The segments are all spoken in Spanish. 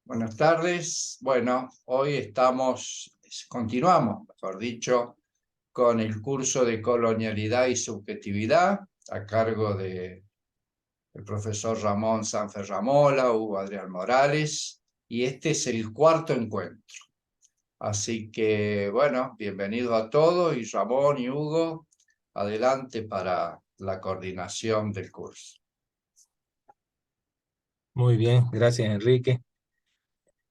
Buenas tardes. Bueno, hoy continuamos, mejor dicho, con el curso de Colonialidad y Subjetividad a cargo del profesor Ramón Sanferramola, Hugo Adrián Morales, y este es el cuarto encuentro. Así que, bueno, bienvenidos a todos y Ramón y Hugo, adelante para la coordinación del curso. Muy bien, gracias Enrique.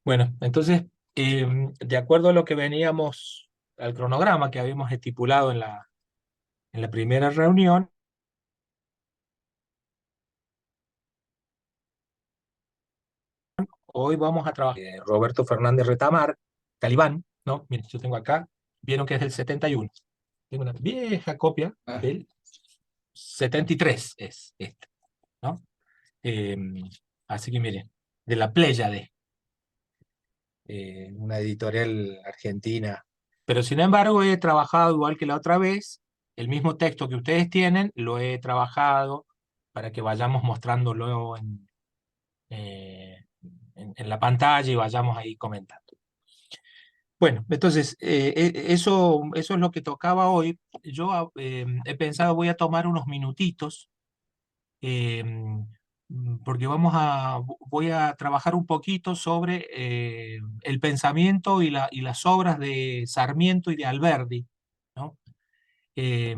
Bueno, entonces, de acuerdo a lo que veníamos, al cronograma que habíamos estipulado en la primera reunión, hoy vamos a trabajar Roberto Fernández Retamar, Talibán, ¿no? Miren, yo tengo acá, vieron que es del 71. Tengo una vieja copia del 73, es este, ¿no? Eh, Así que miren, de la Pléyade, una editorial argentina. Pero sin embargo he trabajado igual que la otra vez, el mismo texto que ustedes tienen, lo he trabajado para que vayamos mostrándolo en la pantalla y vayamos ahí comentando. Bueno, entonces eso es lo que tocaba hoy. Yo he pensado, voy a tomar unos minutitos eh, porque voy a trabajar un poquito sobre el pensamiento y las obras de Sarmiento y de Alberdi, ¿no? Eh,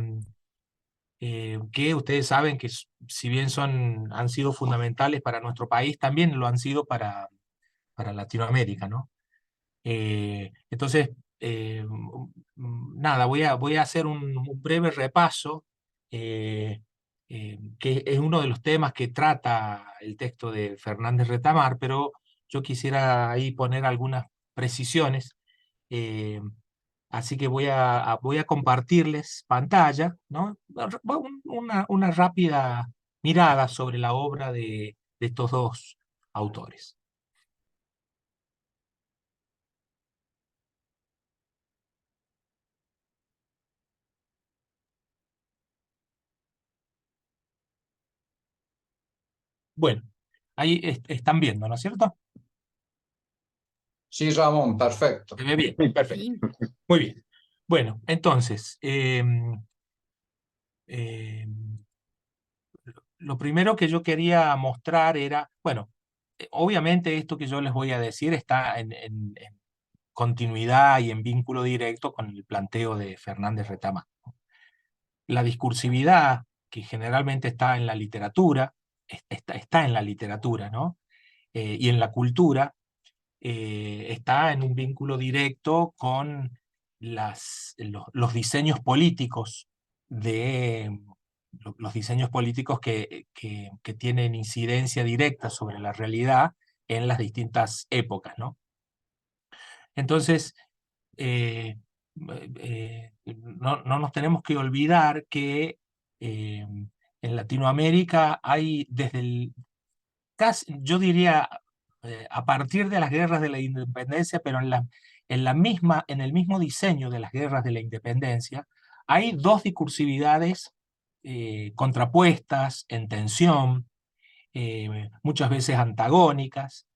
que ustedes saben que si bien han sido fundamentales para nuestro país, también lo han sido para Latinoamérica, ¿no? Entonces, nada, voy a hacer un breve repaso, que es uno de los temas que trata el texto de Fernández Retamar, pero yo quisiera ahí poner algunas precisiones. eh, Así que voy a compartirles pantalla, ¿no? Una rápida mirada sobre la obra de estos dos autores. Bueno, ahí están viendo, ¿no es cierto? Sí, Ramón, perfecto. Se ve bien, perfecto. Muy bien. Bueno, entonces, lo primero que yo quería mostrar era, bueno, obviamente esto que yo les voy a decir está en continuidad y en vínculo directo con el planteo de Fernández Retama. La discursividad, que generalmente está en la literatura, está en la literatura, ¿no? Y en la cultura, está en un vínculo directo con los diseños políticos los diseños políticos que tienen incidencia directa sobre la realidad en las distintas épocas, ¿no? Entonces, no nos tenemos que olvidar que en Latinoamérica hay yo diría, a partir de las guerras de la independencia, pero en el mismo diseño de las guerras de la independencia, hay dos discursividades contrapuestas, en tensión, muchas veces antagónicas,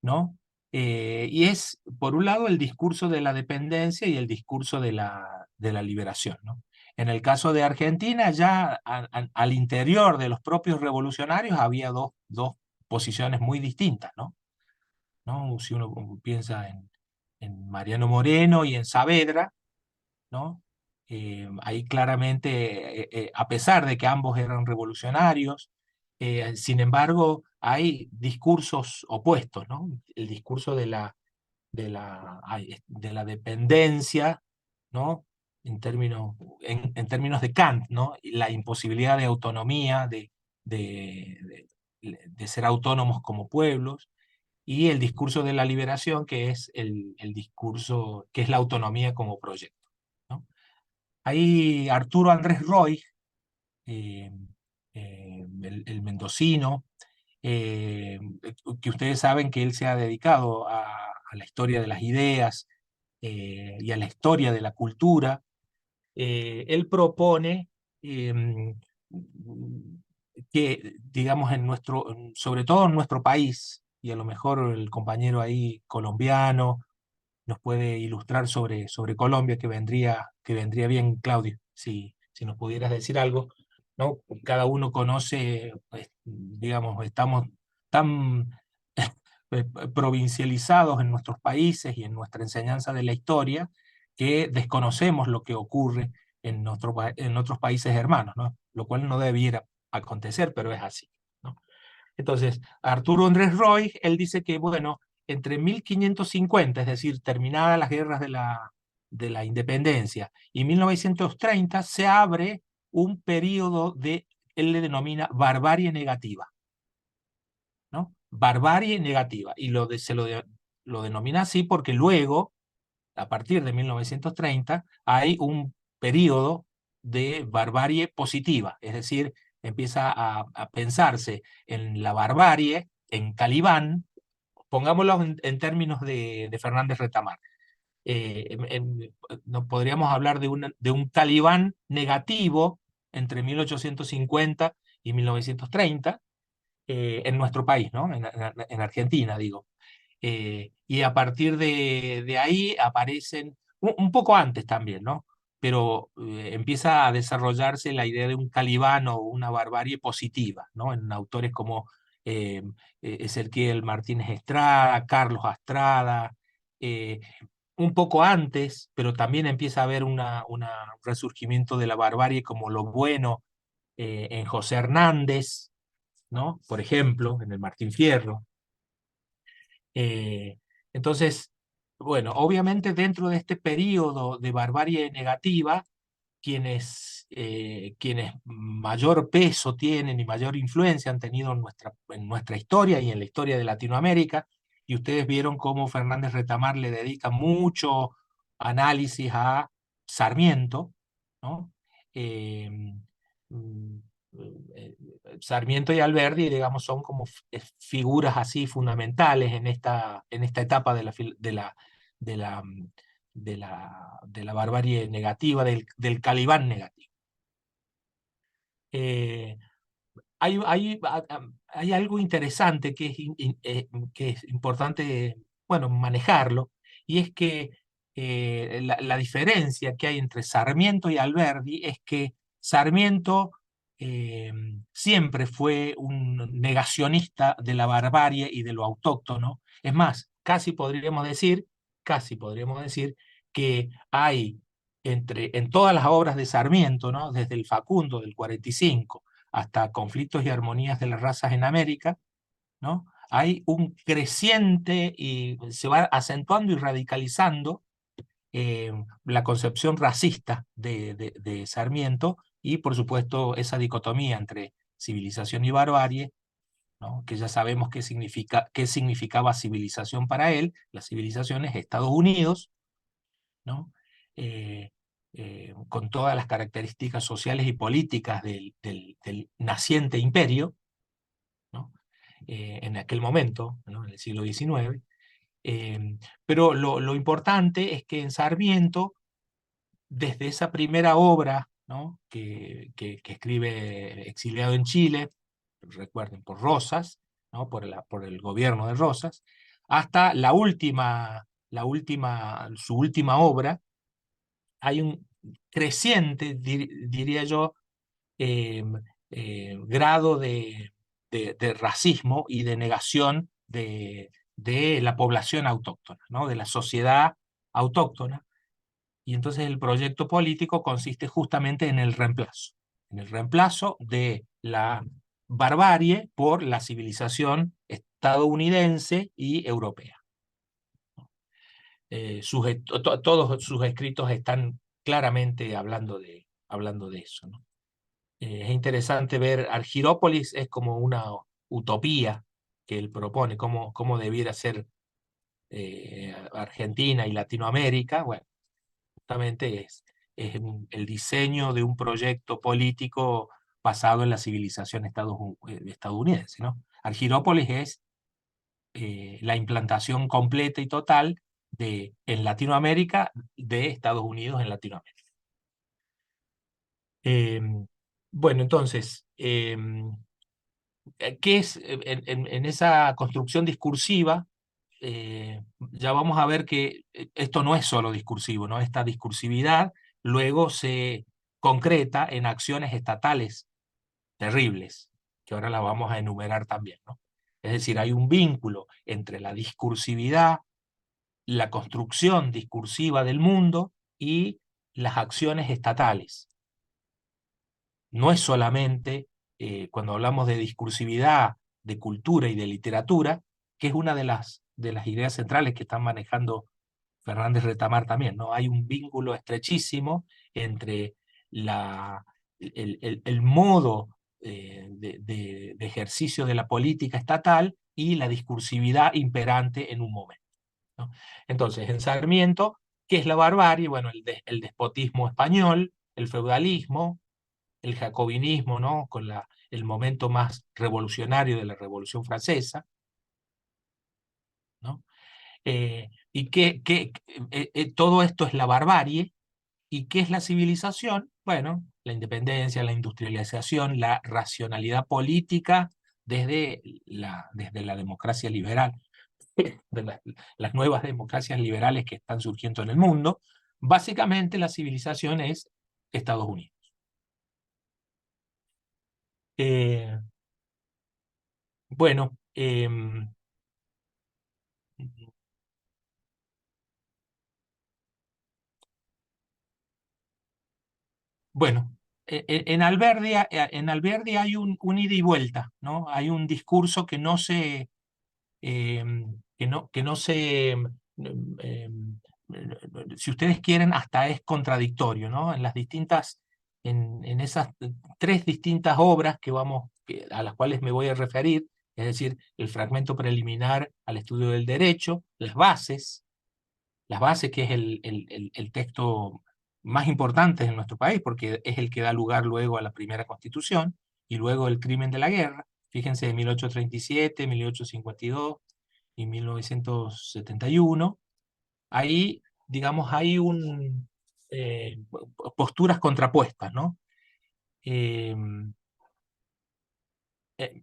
¿no? Y es, por un lado, el discurso de la dependencia y el discurso de la liberación, ¿no? En el caso de Argentina, ya al interior de los propios revolucionarios había dos posiciones muy distintas, ¿no? ¿No? Si uno piensa en Mariano Moreno y en Saavedra, ¿no? Ahí claramente, a pesar de que ambos eran revolucionarios, sin embargo, hay discursos opuestos, ¿no? El discurso de la dependencia, ¿no? En términos de Kant, ¿no? La imposibilidad de autonomía, de ser autónomos como pueblos, y el discurso de la liberación, que es el discurso, que es la autonomía como proyecto, ¿no? Ahí Arturo Andrés Roy, eh, el mendocino, que ustedes saben que él se ha dedicado a la historia de las ideas y a la historia de la cultura. Él propone que, digamos, sobre todo en nuestro país y a lo mejor el compañero ahí colombiano nos puede ilustrar sobre Colombia, que vendría bien, Claudio, si nos pudieras decir algo, ¿no? Cada uno conoce, pues, digamos, estamos tan provincializados en nuestros países y en nuestra enseñanza de la historia que desconocemos lo que ocurre en otros países hermanos, ¿no? Lo cual no debiera acontecer, pero es así, ¿no? Entonces, Arturo Andrés Roy, él dice que, bueno, entre 1550, es decir, terminadas las guerras de la independencia, y 1930, se abre un periodo él le denomina barbarie negativa, ¿no? Barbarie negativa, y lo denomina así porque luego, a partir de 1930, hay un periodo de barbarie positiva, es decir, empieza a pensarse en la barbarie, en Calibán, pongámoslo en términos de Fernández Retamar. No podríamos hablar de un Calibán negativo entre 1850 y 1930 en nuestro país, ¿no? En Argentina, digo. Y a partir de ahí aparecen, un poco antes también, ¿no? Pero empieza a desarrollarse la idea de un calibán o una barbarie positiva, ¿no? En autores como eh, Ezequiel Martínez Estrada, Carlos Astrada, eh, un poco antes, pero también empieza a haber un resurgimiento de la barbarie como lo bueno en José Hernández, ¿no? Por ejemplo, en el Martín Fierro. Eh, entonces, bueno, obviamente dentro de este periodo de barbarie negativa, quienes mayor peso tienen y mayor influencia han tenido en nuestra historia y en la historia de Latinoamérica, y ustedes vieron cómo Fernández Retamar le dedica mucho análisis a Sarmiento, ¿no? Eh, mm, eh, Sarmiento y Alberdi, digamos, son como figuras así fundamentales en esta etapa de la, de la barbarie negativa, del Calibán negativo. Eh, hay algo interesante que es importante, bueno, manejarlo, y es que la diferencia que hay entre Sarmiento y Alberdi es que Sarmiento eh, siempre fue un negacionista de la barbarie y de lo autóctono. Es más, casi podríamos decir que hay en todas las obras de Sarmiento, ¿no? Desde el Facundo del 45 hasta Conflictos y Armonías de las Razas en América, ¿no? Hay un creciente y se va acentuando y radicalizando la concepción racista de Sarmiento y, por supuesto, esa dicotomía entre civilización y barbarie, ¿no? Que ya sabemos qué significaba civilización para él. La civilización es Estados Unidos, ¿no? Eh, con todas las características sociales y políticas del naciente imperio, ¿no? En aquel momento, ¿no? En el siglo XIX. Pero lo importante es que en Sarmiento, desde esa primera obra, ¿no? que escribe exiliado en Chile, recuerden, por Rosas, ¿no? por el gobierno de Rosas, hasta su última obra, hay un creciente, diría yo, eh, grado de racismo y de negación de la población autóctona, ¿no? De la sociedad autóctona. Y entonces el proyecto político consiste justamente en el reemplazo de la barbarie por la civilización estadounidense y europea. Todos sus escritos están claramente hablando de eso, ¿no? Es interesante ver Argirópolis, es como una utopía que él propone, cómo debiera ser Argentina y Latinoamérica. Bueno, justamente el diseño de un proyecto político basado en la civilización estadounidense, ¿no? Argirópolis es la implantación completa y total en Latinoamérica de Estados Unidos en Latinoamérica. Bueno, entonces, ¿qué es en esa construcción discursiva? Ya vamos a ver que esto no es solo discursivo, ¿no? Esta discursividad luego se concreta en acciones estatales terribles, que ahora las vamos a enumerar también, ¿no? Es decir, hay un vínculo entre la discursividad, la construcción discursiva del mundo y las acciones estatales. No es solamente, cuando hablamos de discursividad, de cultura y de literatura, que es una de las ideas centrales que están manejando Fernández Retamar también, ¿no? Hay un vínculo estrechísimo entre el modo de ejercicio de la política estatal y la discursividad imperante en un momento, ¿no? Entonces, en Sarmiento, ¿qué es la barbarie? Bueno, el despotismo español, el feudalismo, el jacobinismo, ¿no? Con el momento más revolucionario de la Revolución Francesa, ¿no? Y todo esto es la barbarie. ¿Y qué es la civilización? Bueno, la independencia, la industrialización, la racionalidad política desde la democracia liberal, de las nuevas democracias liberales que están surgiendo en el mundo. Básicamente la civilización es Estados Unidos. Eh, bueno, bueno, en Alberdi hay un ida y vuelta, ¿no? Hay un discurso eh, que no se, eh, si ustedes quieren, hasta es contradictorio, ¿no? En las distintas, en esas tres distintas obras a las cuales me voy a referir, es decir, el fragmento preliminar al estudio del derecho, las bases que es el texto más importante en nuestro país, porque es el que da lugar luego a la primera Constitución, y luego el crimen de la guerra, fíjense, de 1837, 1852 y 1971, ahí, digamos, hay posturas contrapuestas, ¿no? Eh, eh,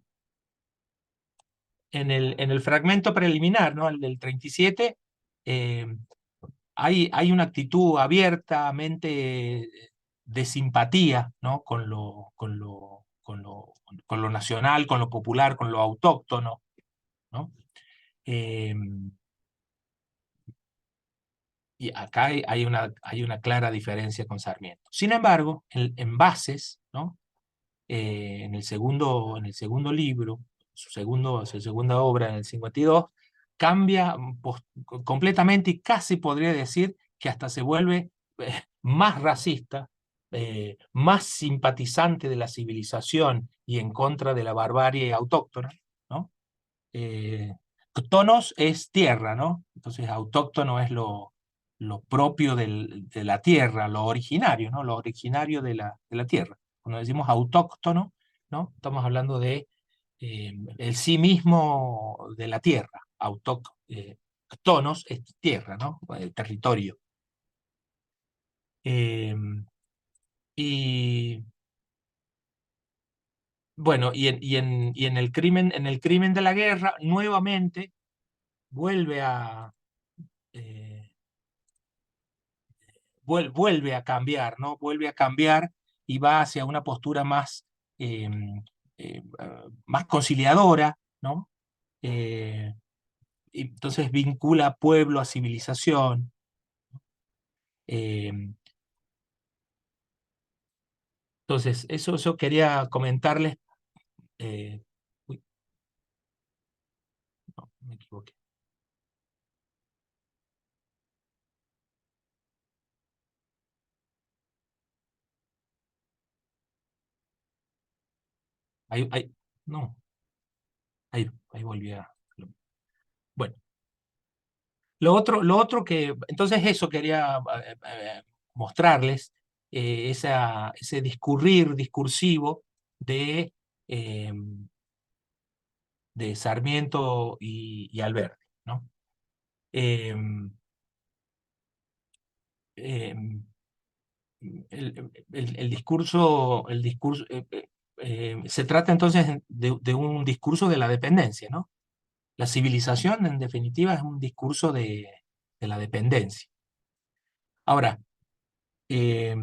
en el fragmento preliminar, ¿no? El del 37, eh, hay una actitud abiertamente de simpatía, ¿no? Con lo nacional, con lo popular, con lo autóctono, ¿no? Eh, y acá hay una clara diferencia con Sarmiento. Sin embargo, en Bases, ¿no? En el segundo libro, su segunda obra en el 52, cambia completamente y casi podría decir que hasta se vuelve más racista, más simpatizante de la civilización y en contra de la barbarie autóctona, ¿no? Eh, Tonos es tierra, ¿no? Entonces autóctono es lo propio de la tierra, lo originario, ¿no? Lo originario de la tierra. Cuando decimos autóctono, ¿no? Estamos hablando de el sí mismo de la tierra. Tonos es tierra, ¿no? El territorio. Eh, y bueno, en el crimen de la guerra, nuevamente vuelve eh, vuelve a cambiar, ¿no? Vuelve a cambiar y va hacia una postura eh, más conciliadora, ¿no? Eh, entonces vincula pueblo a civilización. eh, entonces, eso quería comentarles. eh, Uy, no, me equivoqué. No, ahí volví a... Bueno, lo otro entonces eso quería mostrarles, ese discurrir discursivo de, eh, de Sarmiento y Alberti, ¿no? Eh, eh, el discurso, se trata entonces de un discurso de la dependencia, ¿no? La civilización, en definitiva, es un discurso de la dependencia. Ahora, eh,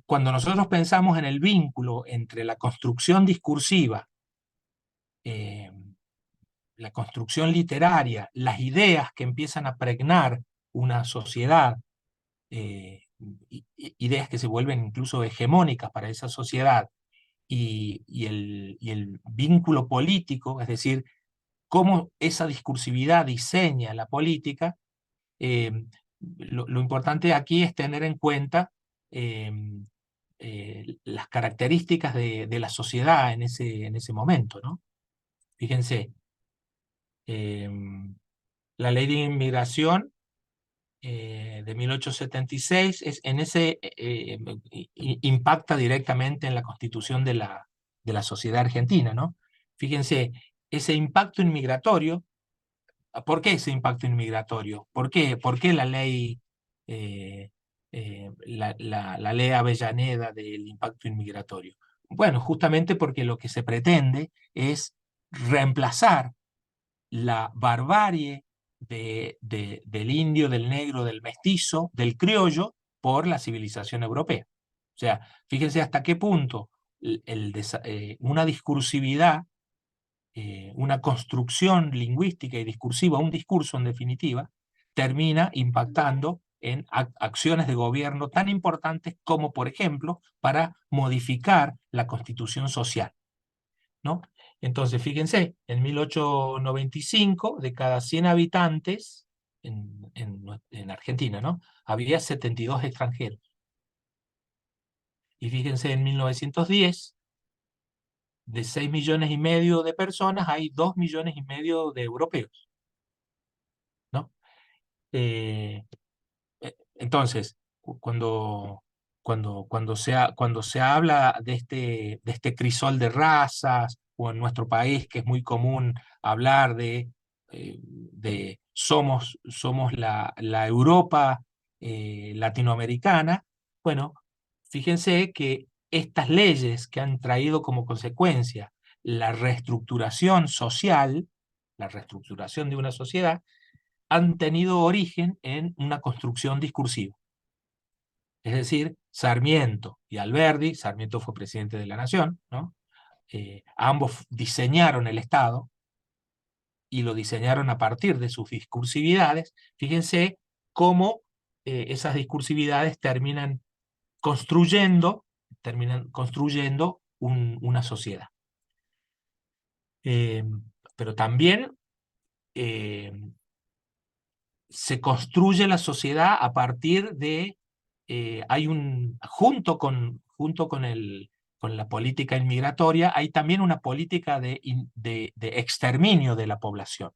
cuando nosotros pensamos en el vínculo entre la construcción discursiva, eh, la construcción literaria, las ideas que empiezan a pregnar una sociedad, ideas que se vuelven incluso hegemónicas para esa sociedad, y el vínculo político, es decir, cómo esa discursividad diseña la política, eh, lo importante aquí es tener en cuenta eh, las características de la sociedad en ese momento, ¿no? Fíjense, eh, la ley de inmigración de 1876 impacta directamente en la constitución de la sociedad argentina, ¿no? Fíjense, ese impacto inmigratorio. ¿Por qué ese impacto inmigratorio? ¿Por qué la ley, la ley Avellaneda del impacto inmigratorio? Bueno, justamente porque lo que se pretende es reemplazar la barbarie del indio, del negro, del mestizo, del criollo, por la civilización europea. O sea, fíjense hasta qué punto una discursividad, una construcción lingüística y discursiva, un discurso en definitiva, termina impactando en acciones de gobierno tan importantes como, por ejemplo, para modificar la constitución social, ¿no? Entonces, fíjense, en 1895, de cada 100 habitantes en Argentina, ¿no? Había 72 extranjeros. Y fíjense, en 1910, de 6,5 millones de personas, hay 2,5 millones de europeos, ¿no? Eh, entonces, cuando se habla de este crisol de razas, o en nuestro país, que es muy común hablar de somos la Europa latinoamericana, bueno, fíjense que estas leyes que han traído como consecuencia la reestructuración social, la reestructuración de una sociedad, han tenido origen en una construcción discursiva. Es decir, Sarmiento y Alberdi, Sarmiento fue presidente de la Nación, ¿no? Ambos diseñaron el Estado y lo diseñaron a partir de sus discursividades. Fíjense cómo esas discursividades terminan construyendo una sociedad. Eh, pero también eh, se construye la sociedad a partir de, junto con la política inmigratoria, hay también una política de exterminio de la población,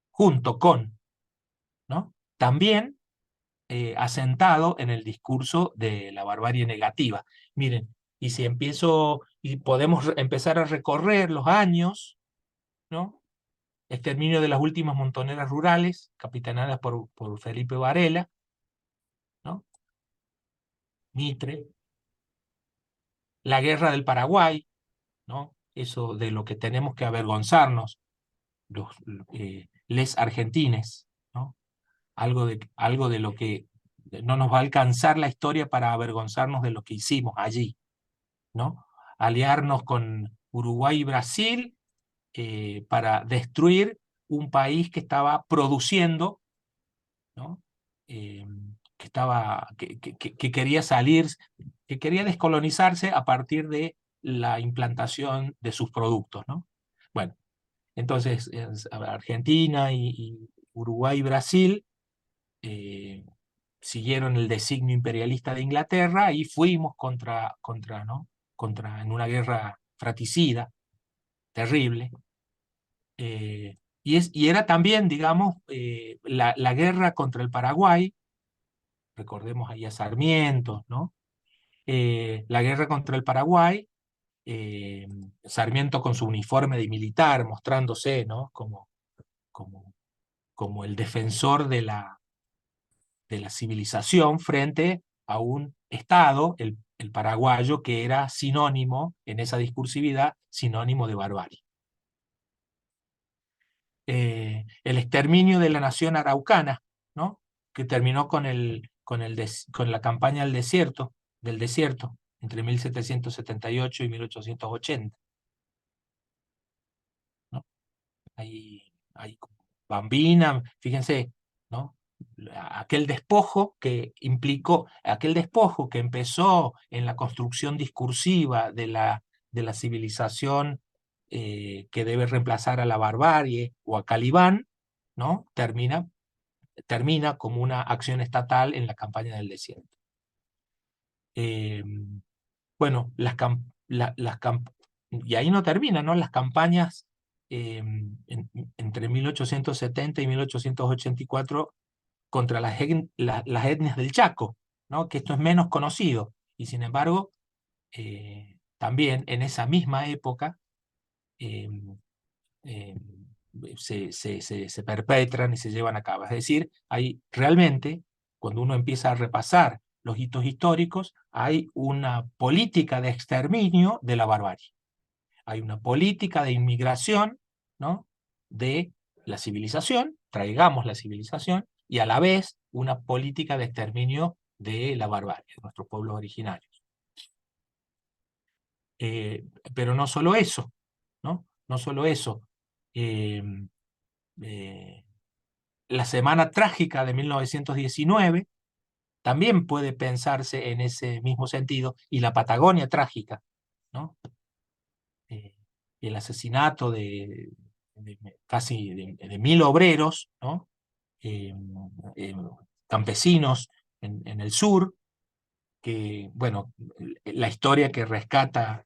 junto con, ¿no? También asentado en el discurso de la barbarie negativa. Miren, y podemos empezar a recorrer los años, ¿no? Exterminio de las últimas montoneras rurales, capitaneadas por Felipe Varela, ¿no? Mitre, la guerra del Paraguay, ¿no? Eso de lo que tenemos que avergonzarnos, les argentines, ¿no? Algo de lo que no nos va a alcanzar la historia para avergonzarnos de lo que hicimos allí, ¿no? Aliarnos con Uruguay y Brasil para destruir un país que estaba produciendo, ¿no? Eh, que quería salir, que quería descolonizarse a partir de la implantación de sus productos, ¿no? Bueno, entonces Argentina y Uruguay y Brasil eh, siguieron el designio imperialista de Inglaterra y fuimos ¿no? En una guerra fratricida, terrible. Y era también, digamos, la guerra contra el Paraguay, recordemos ahí a Sarmiento, ¿no? La guerra contra el Paraguay, eh, Sarmiento con su uniforme de militar, mostrándose, ¿no? Como, como el defensor de la civilización frente a un Estado, el paraguayo, que era sinónimo, en esa discursividad, sinónimo de barbarie. El exterminio de la nación araucana, ¿no? Que terminó con la campaña del desierto, entre 1778 y 1880. ¿No? Hay Bambina, fíjense, ¿no? Aquel despojo que implicó, aquel despojo que empezó en la construcción discursiva de la civilización que debe reemplazar a la barbarie o a Calibán, ¿no? Termina como una acción estatal en la campaña del desierto. Bueno, y ahí no termina, ¿no? Las campañas entre 1870 y 1884 contra las etnias del Chaco, ¿no? Que esto es menos conocido. Y sin embargo, también en esa misma época eh, eh, se perpetran y se llevan a cabo. Es decir, hay realmente, cuando uno empieza a repasar los hitos históricos, hay una política de exterminio de la barbarie. Hay una política de inmigración, ¿no? De la civilización, traigamos la civilización, y a la vez una política de exterminio de la barbarie, de nuestros pueblos originarios. Pero no solo eso, ¿no? No solo eso. Eh, eh, la Semana Trágica de 1919 también puede pensarse en ese mismo sentido, y la Patagonia Trágica, ¿no? El asesinato de casi de 1000 obreros, ¿no? Eh, eh, campesinos en el sur, que, bueno, la historia que rescata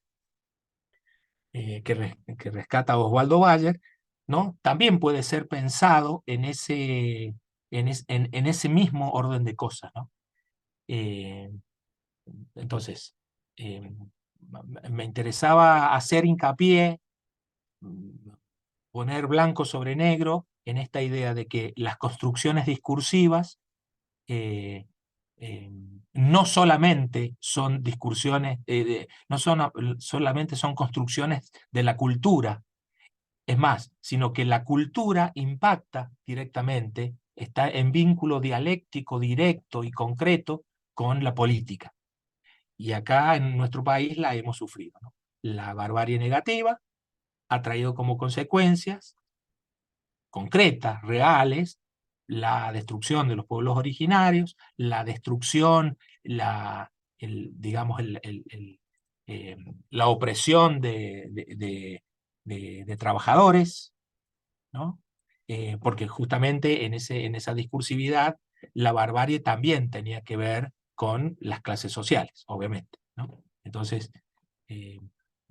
Osvaldo Bayer, ¿no? También puede ser pensado en ese mismo orden de cosas, ¿no? Eh, entonces, eh, me interesaba hacer hincapié, poner blanco sobre negro en esta idea de que las construcciones discursivas eh, no solamente son discusiones, no solamente son construcciones de la cultura, es más, sino que la cultura impacta directamente, está en vínculo dialéctico, directo y concreto con la política. Y acá en nuestro país la hemos sufrido, ¿no? La barbarie negativa ha traído como consecuencias concretas, reales, la destrucción de los pueblos originarios, la destrucción, digamos, eh, la opresión de trabajadores, ¿no? Porque justamente en esa discursividad la barbarie también tenía que ver con las clases sociales, obviamente, ¿no? Entonces, eh,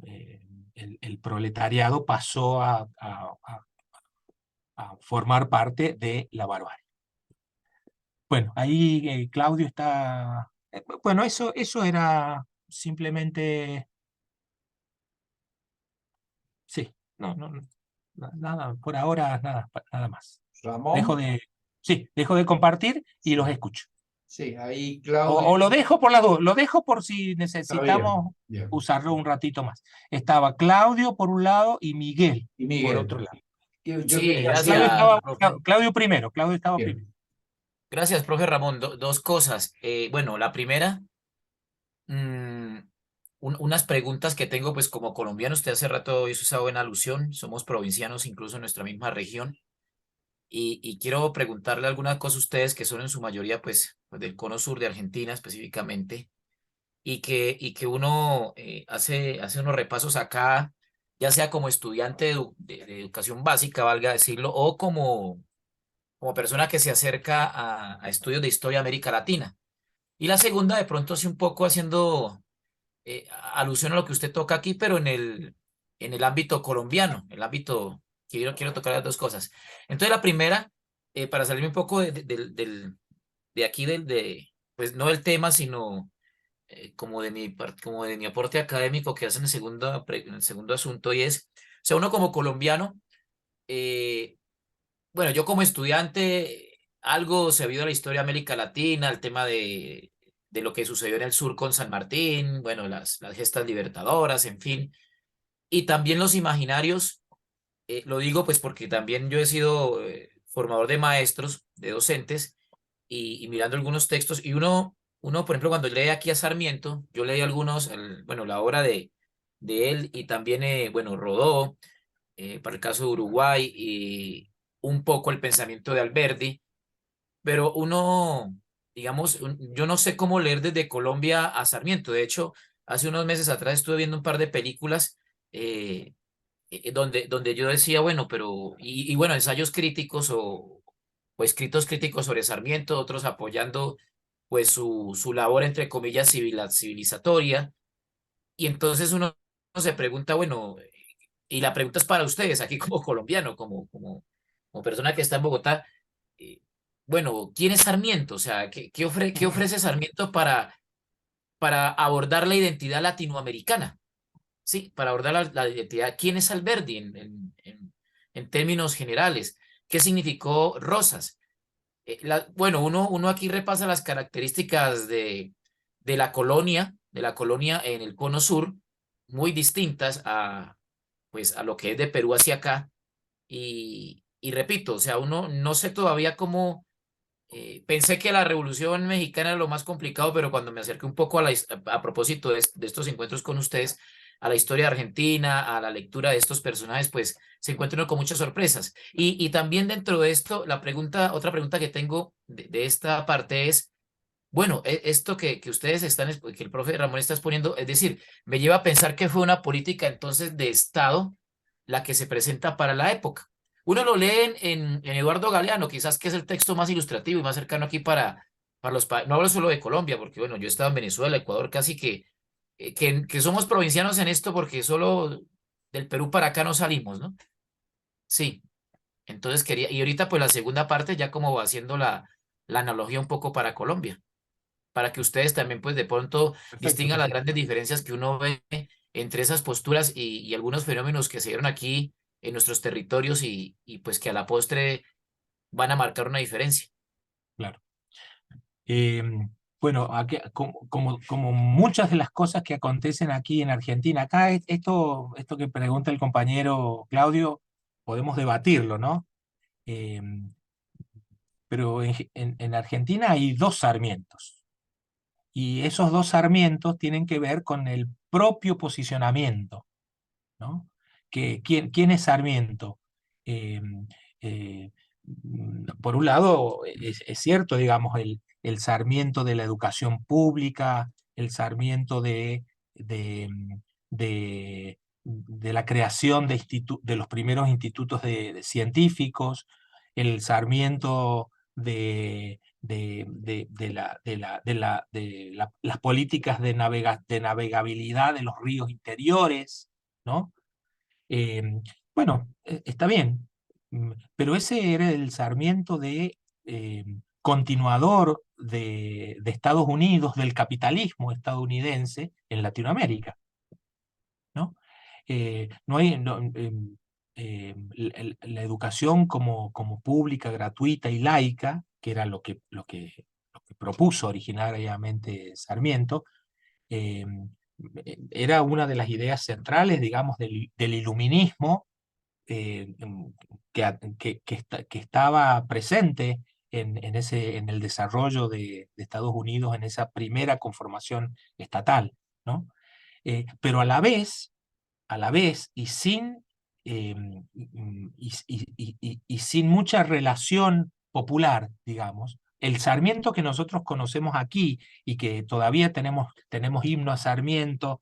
eh, el proletariado pasó a formar parte de la barbarie. Bueno, ahí Claudio está... bueno, eso era simplemente... Sí, nada, por ahora nada más. Ramón, Dejo de compartir y los sí, escucho. sí, ahí O Claudio, lo dejo por las dos, lo dejo por si está bien, necesitamos bien. usarlo un ratito más. Estaba Claudio por un lado y Miguel Y por Miguel, otro lado. yo Sí, quería gracias, hacer, profe. Claudio estaba primero. bien, Gracias, profe Ramón. Dos cosas. Bueno, la primera, mm, unas preguntas que tengo, pues como colombiano, usted hace rato hizo esa buena alusión, somos provincianos incluso en nuestra misma región, y quiero preguntarle alguna cosa a ustedes que son en su mayoría, pues del cono sur de Argentina específicamente, y que uno hace unos repasos acá, ya sea como estudiante de educación básica, valga decirlo, o como persona que se acerca a estudios de historia de América Latina. Y la segunda, de pronto, sí un poco haciendo alusión a lo que usted toca aquí, pero en el ámbito colombiano, el ámbito, quiero tocar las dos cosas. Entonces, la primera, para salirme un poco de aquí, pues no del tema, sino como de mi aporte académico que hace en el segundo asunto, y es, o sea, uno como colombiano, eh, bueno, yo como estudiante, algo sabido de la historia de América Latina, el tema de de lo que sucedió en el sur con San Martín, bueno, las gestas libertadoras, en fin, y también los imaginarios, lo digo pues porque también yo he sido formador de maestros, de docentes, y mirando algunos textos, y uno, por ejemplo, cuando lee aquí a Sarmiento, yo leí algunos, bueno, la obra de él, y también, bueno, Rodó, para el caso de Uruguay, y un poco el pensamiento de Alberdi, pero uno, digamos, yo no sé cómo leer desde Colombia a Sarmiento. De hecho, hace unos meses atrás estuve viendo un par de películas eh, donde yo decía, bueno, pero, y bueno, ensayos críticos o escritos críticos sobre Sarmiento, otros apoyando pues su labor, entre comillas, civilizatoria. Y entonces uno se pregunta, bueno, y la pregunta es para ustedes, aquí como colombiano, como persona que está en Bogotá, eh, bueno, ¿quién es Sarmiento? O sea, ¿qué ofrece Sarmiento para abordar la identidad latinoamericana? Sí, para abordar la identidad. ¿Quién es Alberdi en términos generales? ¿Qué significó Rosas? Bueno, uno aquí repasa las características de la colonia en el cono sur, muy distintas pues, a lo que es de Perú hacia acá. Y repito, o sea, uno no sé todavía cómo. Pensé que la Revolución Mexicana era lo más complicado, pero cuando me acerqué un poco a propósito de estos encuentros con ustedes, a la historia de Argentina, a la lectura de estos personajes, pues se encuentra uno con muchas sorpresas. Y también dentro de esto, otra pregunta que tengo de esta parte es, bueno, esto que ustedes que el profe Ramón está exponiendo, es decir, me lleva a pensar que fue una política entonces de Estado la que se presenta para la época. Uno lo lee en Eduardo Galeano, quizás que es el texto más ilustrativo y más cercano aquí para los países. No hablo solo de Colombia, porque bueno, yo he estado en Venezuela, Ecuador, casi que somos provincianos en esto porque solo del Perú para acá no salimos, ¿no? Sí, entonces quería, y ahorita pues la segunda parte ya como va haciendo la analogía un poco para Colombia para que ustedes también pues de pronto Perfecto, distingan las perfecto. grandes diferencias que uno ve entre esas posturas y algunos fenómenos que se dieron aquí en nuestros territorios y pues que a la postre van a marcar una diferencia. Claro. Bueno, como muchas de las cosas que acontecen aquí en Argentina, acá esto que pregunta el compañero Claudio, podemos debatirlo, ¿no? Em, pero en Argentina hay dos Sarmientos, y esos dos Sarmientos tienen que ver con el propio posicionamiento, ¿no? ¿Quién es Sarmiento? Em, eh, por un lado, es cierto, digamos, el Sarmiento de la educación pública, el Sarmiento de, de la creación de los primeros institutos de científicos, el Sarmiento las políticas de navegabilidad de los ríos interiores, ¿no? Eh, bueno, está bien, pero ese era el Sarmiento continuador de Estados Unidos, del capitalismo estadounidense en Latinoamérica, ¿no? No hay, no, la educación como pública, gratuita y laica, que era lo que propuso originariamente Sarmiento, eh, era una de las ideas centrales, digamos, del iluminismo, que estaba presente en el desarrollo de Estados Unidos en esa primera conformación estatal, ¿no? Pero a la vez y sin mucha relación popular, digamos, el Sarmiento que nosotros conocemos aquí y que todavía tenemos himno a Sarmiento,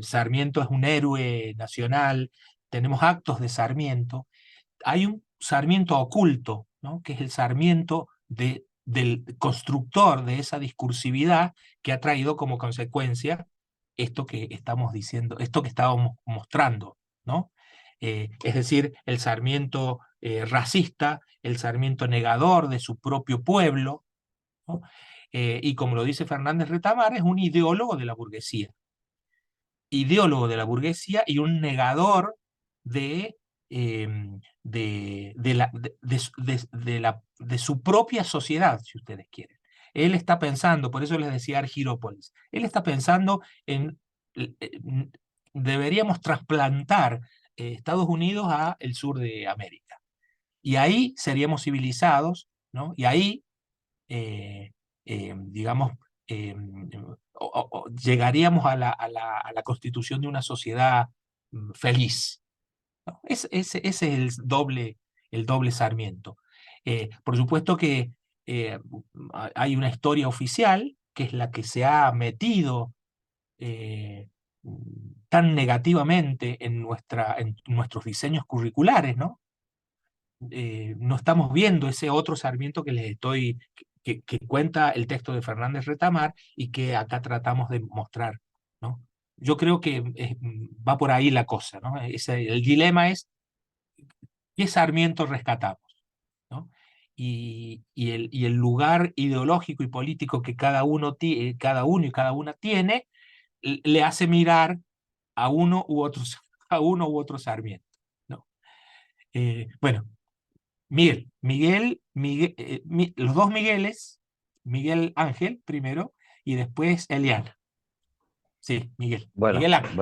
Sarmiento es un héroe nacional, tenemos actos de Sarmiento, hay un Sarmiento oculto, ¿no? Que es el Sarmiento del constructor de esa discursividad que ha traído como consecuencia esto que estamos diciendo, esto que estábamos mostrando, ¿no? Es decir, el Sarmiento racista, el Sarmiento negador de su propio pueblo, ¿no? Y como lo dice Fernández Retamar, es un ideólogo de la burguesía y un negador de, de su propia sociedad, si ustedes quieren. Él está pensando, por eso les decía Argirópolis, él está pensando en deberíamos trasplantar Estados Unidos a el sur de América. Y ahí seríamos civilizados, ¿no? Y ahí, digamos, eh, llegaríamos a la constitución de una sociedad feliz, ¿no? Ese es el doble Sarmiento. Por supuesto que hay una historia oficial, que es la que se ha metido eh, tan negativamente en nuestros diseños curriculares, ¿no? No estamos viendo ese otro Sarmiento que les estoy, que cuenta el texto de Fernández Retamar y que acá tratamos de mostrar, ¿no? Yo creo que va por ahí la cosa, ¿no? El dilema es qué Sarmiento rescatamos, ¿no? Y el lugar ideológico y político que cada uno y cada una tiene, le hace mirar a uno u otro, a uno u otro Sarmiento, ¿no? Bueno, los dos Migueles, Miguel Ángel primero y después Eliana. Sí, Miguel. Bueno, Miguel Ángel.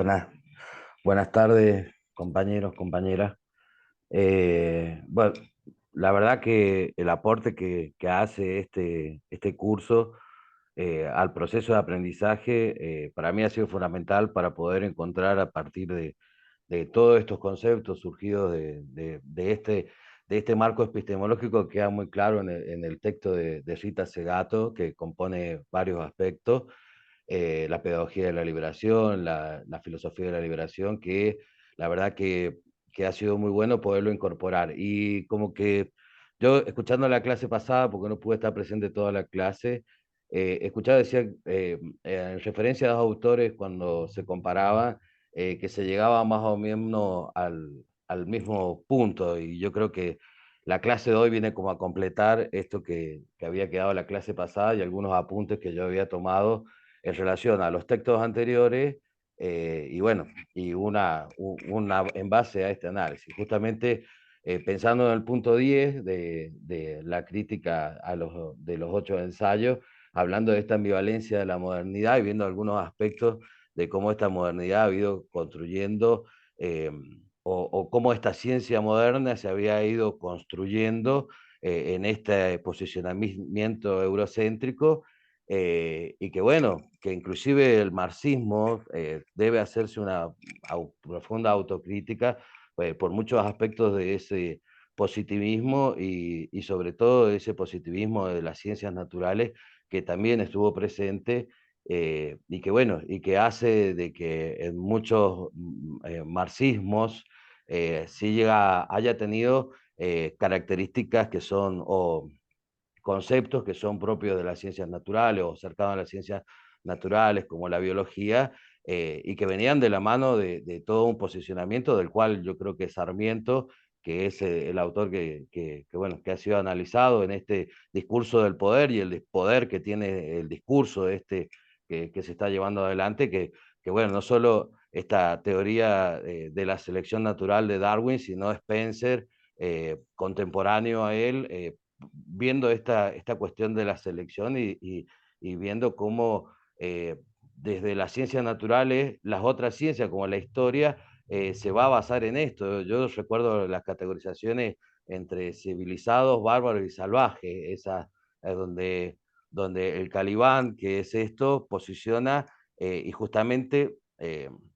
buenas tardes, compañeros, compañeras. Bueno, la verdad que el aporte que hace este curso al proceso de aprendizaje para mí ha sido fundamental para poder encontrar a partir de todos estos conceptos surgidos de este marco epistemológico que queda muy claro en el texto de Rita Segato, que compone varios aspectos, la pedagogía de la liberación, la filosofía de la liberación, que la verdad que ha sido muy bueno poderlo incorporar. Y como que yo, escuchando la clase pasada, porque no pude estar presente toda la clase, escuchaba, decía, en referencia a dos autores, cuando se comparaba, que se llegaba más o menos al mismo punto, y yo creo que la clase de hoy viene como a completar esto que había quedado la clase pasada y algunos apuntes que yo había tomado en relación a los textos anteriores, y bueno, y una en base a este análisis. Justamente pensando en el punto 10 de la crítica de los 8 ensayos, hablando de esta ambivalencia de la modernidad y viendo algunos aspectos de cómo esta modernidad ha ido construyendo, o cómo esta ciencia moderna se había ido construyendo en este posicionamiento eurocéntrico, y que bueno, que inclusive el marxismo debe hacerse una profunda autocrítica por muchos aspectos de ese positivismo y sobre todo de ese positivismo de las ciencias naturales que también estuvo presente, y que bueno, y que hace de que en muchos marxismos sí haya tenido características que son, o conceptos que son propios de las ciencias naturales o cercanos a las ciencias naturales, como la biología, y que venían de la mano de todo un posicionamiento del cual yo creo que Sarmiento, que es el autor bueno, que ha sido analizado en este discurso del poder y el poder que tiene el discurso que se está llevando adelante, que bueno, no solo esta teoría de la selección natural de Darwin, sino Spencer, contemporáneo a él, viendo esta cuestión de la selección y viendo cómo desde las ciencias naturales, las otras ciencias como la historia, se va a basar en esto. Yo recuerdo las categorizaciones entre civilizados, bárbaros y salvajes, esas donde el Calibán, que es esto, posiciona, y justamente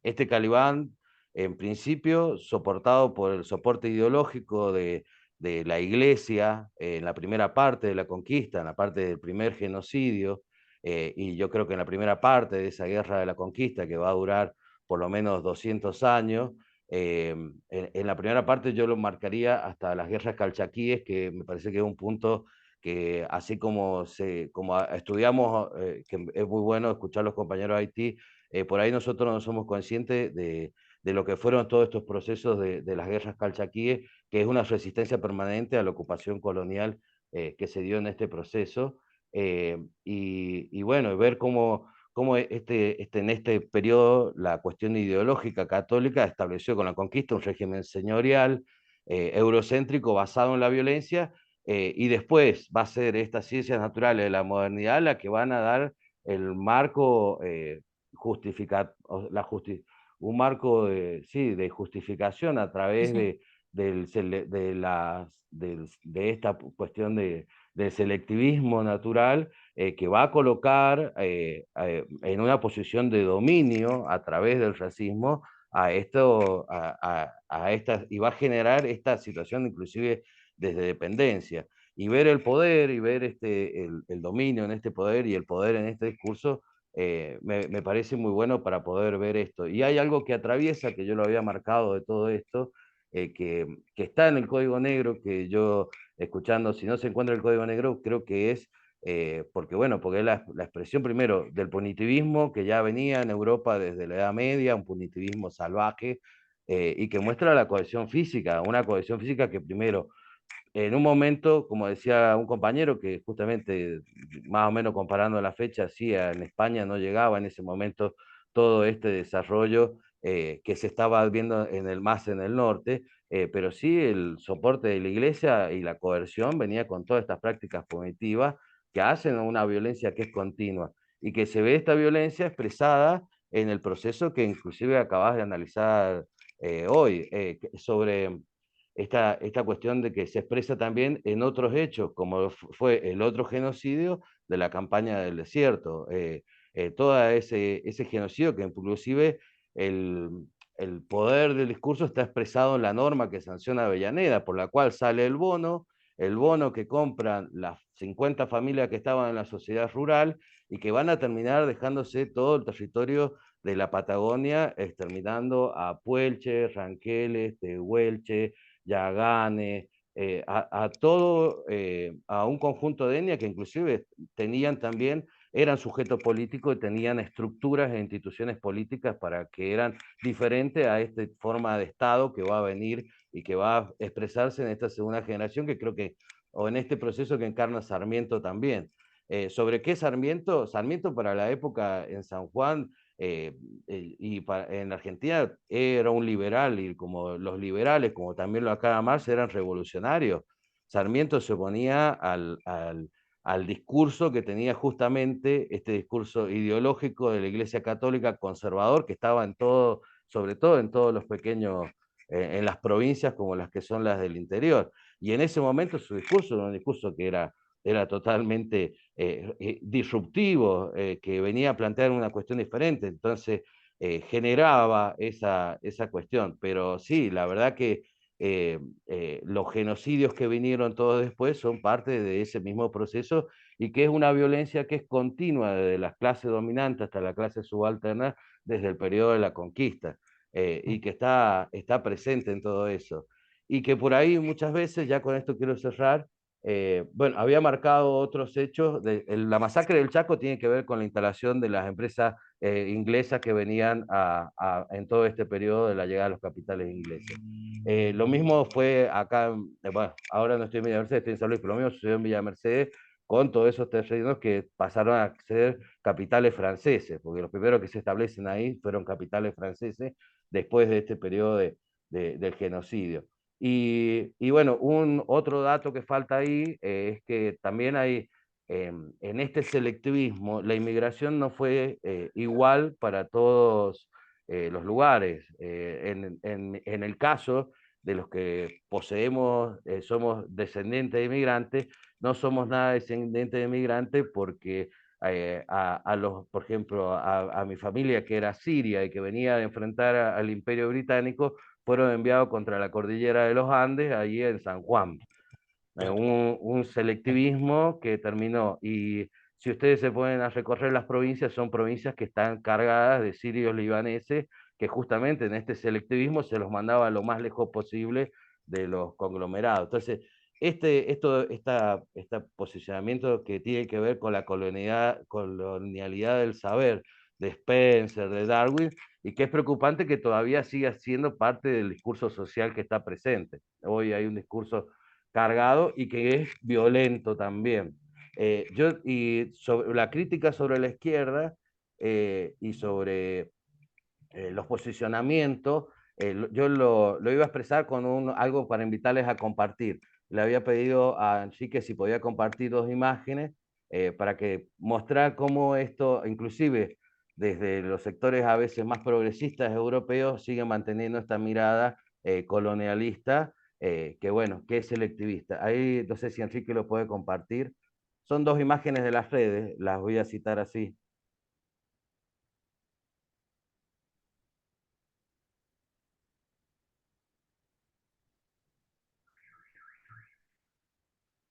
este Calibán, en principio, soportado por el soporte ideológico de la Iglesia en la primera parte de la conquista, en la parte del primer genocidio, y yo creo que en la primera parte de esa guerra de la conquista, que va a durar por lo menos 200 años, en la primera parte yo lo marcaría hasta las guerras calchaquíes, que me parece que es un punto que así como estudiamos, que es muy bueno escuchar a los compañeros de Haití, por ahí nosotros no somos conscientes de lo que fueron todos estos procesos de las guerras calchaquíes, que es una resistencia permanente a la ocupación colonial que se dio en este proceso, y bueno, ver cómo en este periodo la cuestión ideológica católica estableció con la conquista un régimen señorial, eurocéntrico, basado en la violencia, y después va a ser estas ciencias naturales de la modernidad la que van a dar el marco un marco sí, de justificación a Sí, través sí. de esta cuestión del selectivismo natural que va a colocar en una posición de dominio a través del racismo y va a generar esta situación inclusive desde dependencia. Y ver el poder y ver el dominio en este poder y el poder en este discurso me parece muy bueno para poder ver esto. Y hay algo que atraviesa, que yo lo había marcado de todo esto, que está en el Código Negro, que yo, escuchando, si no se encuentra el Código Negro, creo que es, porque es la expresión primero del punitivismo que ya venía en Europa desde la Edad Media, un punitivismo salvaje, y que muestra la cohesión física, una cohesión física que primero en un momento, como decía un compañero, que justamente más o menos comparando la fecha, sí, en España no llegaba en ese momento todo este desarrollo que se estaba viendo más en el norte, pero sí el soporte de la iglesia y la coerción venía con todas estas prácticas punitivas que hacen una violencia que es continua y que se ve esta violencia expresada en el proceso que inclusive acabas de analizar hoy, sobre esta cuestión de que se expresa también en otros hechos, como fue el otro genocidio de la campaña del desierto. Todo ese genocidio que inclusive el, el poder del discurso está expresado en la norma que sanciona Avellaneda, por la cual sale el bono que compran las 50 familias que estaban en la sociedad rural y que van a terminar dejándose todo el territorio de la Patagonia, exterminando a Puelche, Ranqueles, Tehuelche, Yagane, a un conjunto de etnias que inclusive tenían también, eran sujetos políticos y tenían estructuras e instituciones políticas para que eran diferentes a esta forma de Estado que va a venir y que va a expresarse en esta segunda generación, que creo que, o en este proceso que encarna Sarmiento también. ¿Sobre qué Sarmiento? Sarmiento para la época en San Juan en Argentina era un liberal y como los liberales, como también lo acaba Marx, eran revolucionarios. Sarmiento se oponía al discurso que tenía justamente este discurso ideológico de la Iglesia Católica conservador que estaba en todo, sobre todo en todos los pequeños, en las provincias como las que son las del interior. Y en ese momento su discurso era un discurso que era totalmente disruptivo, que venía a plantear una cuestión diferente, entonces generaba esa cuestión. Pero sí, la verdad que los genocidios que vinieron todos después son parte de ese mismo proceso y que es una violencia que es continua desde las clases dominantes hasta la clase subalterna desde el periodo de la conquista y que está presente en todo eso. Y que por ahí muchas veces, ya con esto quiero cerrar, bueno, había marcado otros hechos. La masacre del Chaco tiene que ver con la instalación de las empresas inglesas que venían en todo este periodo de la llegada de los capitales ingleses. Lo mismo fue acá, bueno, ahora no estoy en Villa Mercedes, estoy en San Luis, pero lo mismo sucedió en Villa Mercedes con todos esos terrenos que pasaron a ser capitales franceses, porque los primeros que se establecen ahí fueron capitales franceses después de este periodo del genocidio. Y bueno, otro dato que falta ahí es que también hay, en este selectivismo, la inmigración no fue igual para todos los lugares. En el caso de los que poseemos, somos descendientes de inmigrantes, no somos nada descendientes de inmigrantes porque por ejemplo, a mi familia que era siria y que venía de enfrentar al Imperio Británico, fueron enviados contra la cordillera de los Andes, allí en San Juan. Claro. Un selectivismo que terminó. Y si ustedes se ponen a recorrer las provincias, son provincias que están cargadas de sirios libaneses, que justamente en este selectivismo se los mandaba lo más lejos posible de los conglomerados. Entonces, este posicionamiento que tiene que ver con la colonialidad del saber de Spencer, de Darwin, y que es preocupante que todavía siga siendo parte del discurso social que está presente. Hoy hay un discurso cargado y que es violento también. Y sobre la crítica sobre la izquierda y sobre los posicionamientos, yo lo iba a expresar con algo para invitarles a compartir. le había pedido a Enrique si podía compartir 2 imágenes para que mostrar cómo esto, inclusive desde los sectores a veces más progresistas europeos, siguen manteniendo esta mirada colonialista, que bueno, que es selectivista. Ahí no sé si Enrique lo puede compartir. Son 2 imágenes de las redes, las voy a citar así.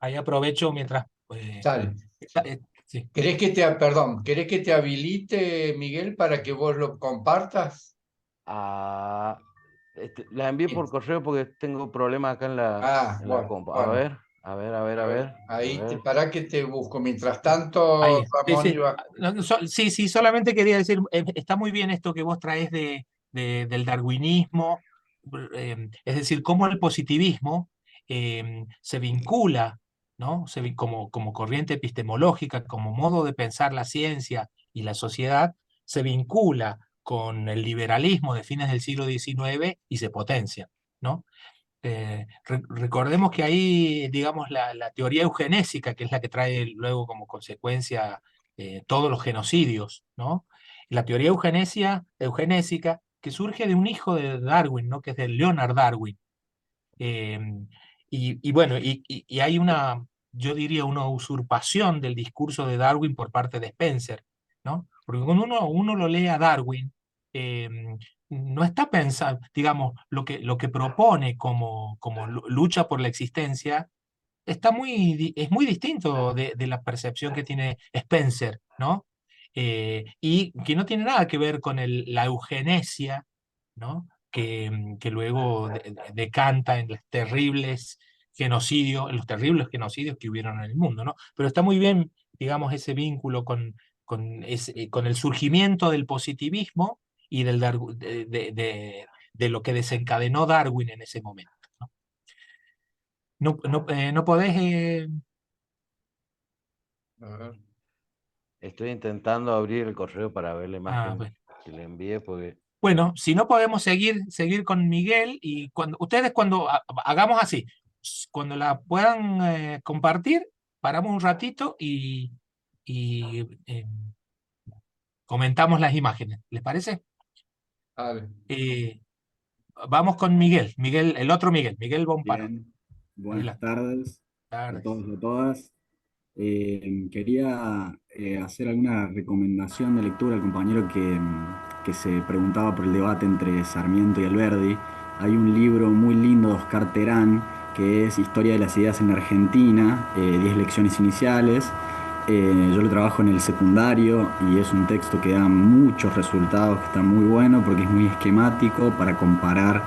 Ahí aprovecho mientras... Dale. sí. ¿Querés que te habilite, Miguel, para que vos lo compartas? La envié por correo porque tengo problemas acá en la compu. A Bueno, ver, a ver, a ver, a ver. ahí A ver. para que te busco. Mientras tanto, Ahí, sí, Ramón sí. iba. Sí, sí, solamente quería decir, está muy bien esto que vos traes del darwinismo, es decir, cómo el positivismo se vincula, ¿no? Como corriente epistemológica, como modo de pensar la ciencia y la sociedad, se vincula con el liberalismo de fines del siglo XIX y se potencia, ¿no? Recordemos que ahí, digamos, la teoría eugenésica, que es la que trae luego como consecuencia todos los genocidios, ¿no? La teoría eugenésica, que surge de un hijo de Darwin, ¿no? Que es de Leonard Darwin. Eh, y bueno, y hay una, yo diría, una usurpación del discurso de Darwin por parte de Spencer, ¿no? Porque cuando uno lo lee a Darwin, eh, no está pensando, digamos, lo que propone como lucha por la existencia, es muy distinto de la percepción que tiene Spencer, ¿no? Y que no tiene nada que ver con la eugenesia, ¿no? Que luego decanta en en los terribles genocidios que hubieron en el mundo, ¿no? Pero está muy bien, digamos, ese vínculo con el surgimiento del positivismo y de lo que desencadenó Darwin en ese momento. No podés... A ver. Estoy intentando abrir el correo para ver la imagen bueno. que le envié porque... Bueno, si no podemos seguir con Miguel y cuando hagamos así, cuando la puedan compartir, paramos un ratito y comentamos las imágenes. ¿Les parece? Dale. Vamos con Miguel, el otro Miguel Bomparo. Bien, buenas Adelante. tardes a Tardes. todos y a todas. Quería hacer alguna recomendación de lectura al compañero que se preguntaba por el debate entre Sarmiento y Alberdi. Hay un libro muy lindo de Oscar Terán que es Historia de las Ideas en Argentina, 10 lecciones iniciales. Yo lo trabajo en el secundario y es un texto que da muchos resultados, que está muy bueno porque es muy esquemático para comparar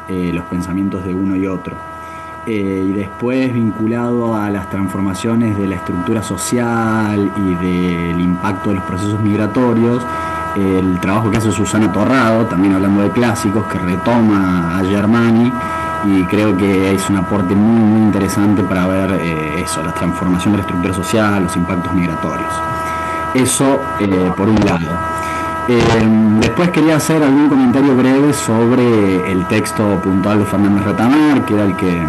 los pensamientos de uno y otro. Y después vinculado a las transformaciones de la estructura social y del impacto de los procesos migratorios, el trabajo que hace Susana Torrado, también hablando de clásicos, que retoma a Germani, y creo que es un aporte muy, muy interesante para ver la transformación de la estructura social, los impactos migratorios. Eso por un lado. Después quería hacer algún comentario breve sobre el texto puntual de Fernández Retamar, que era el que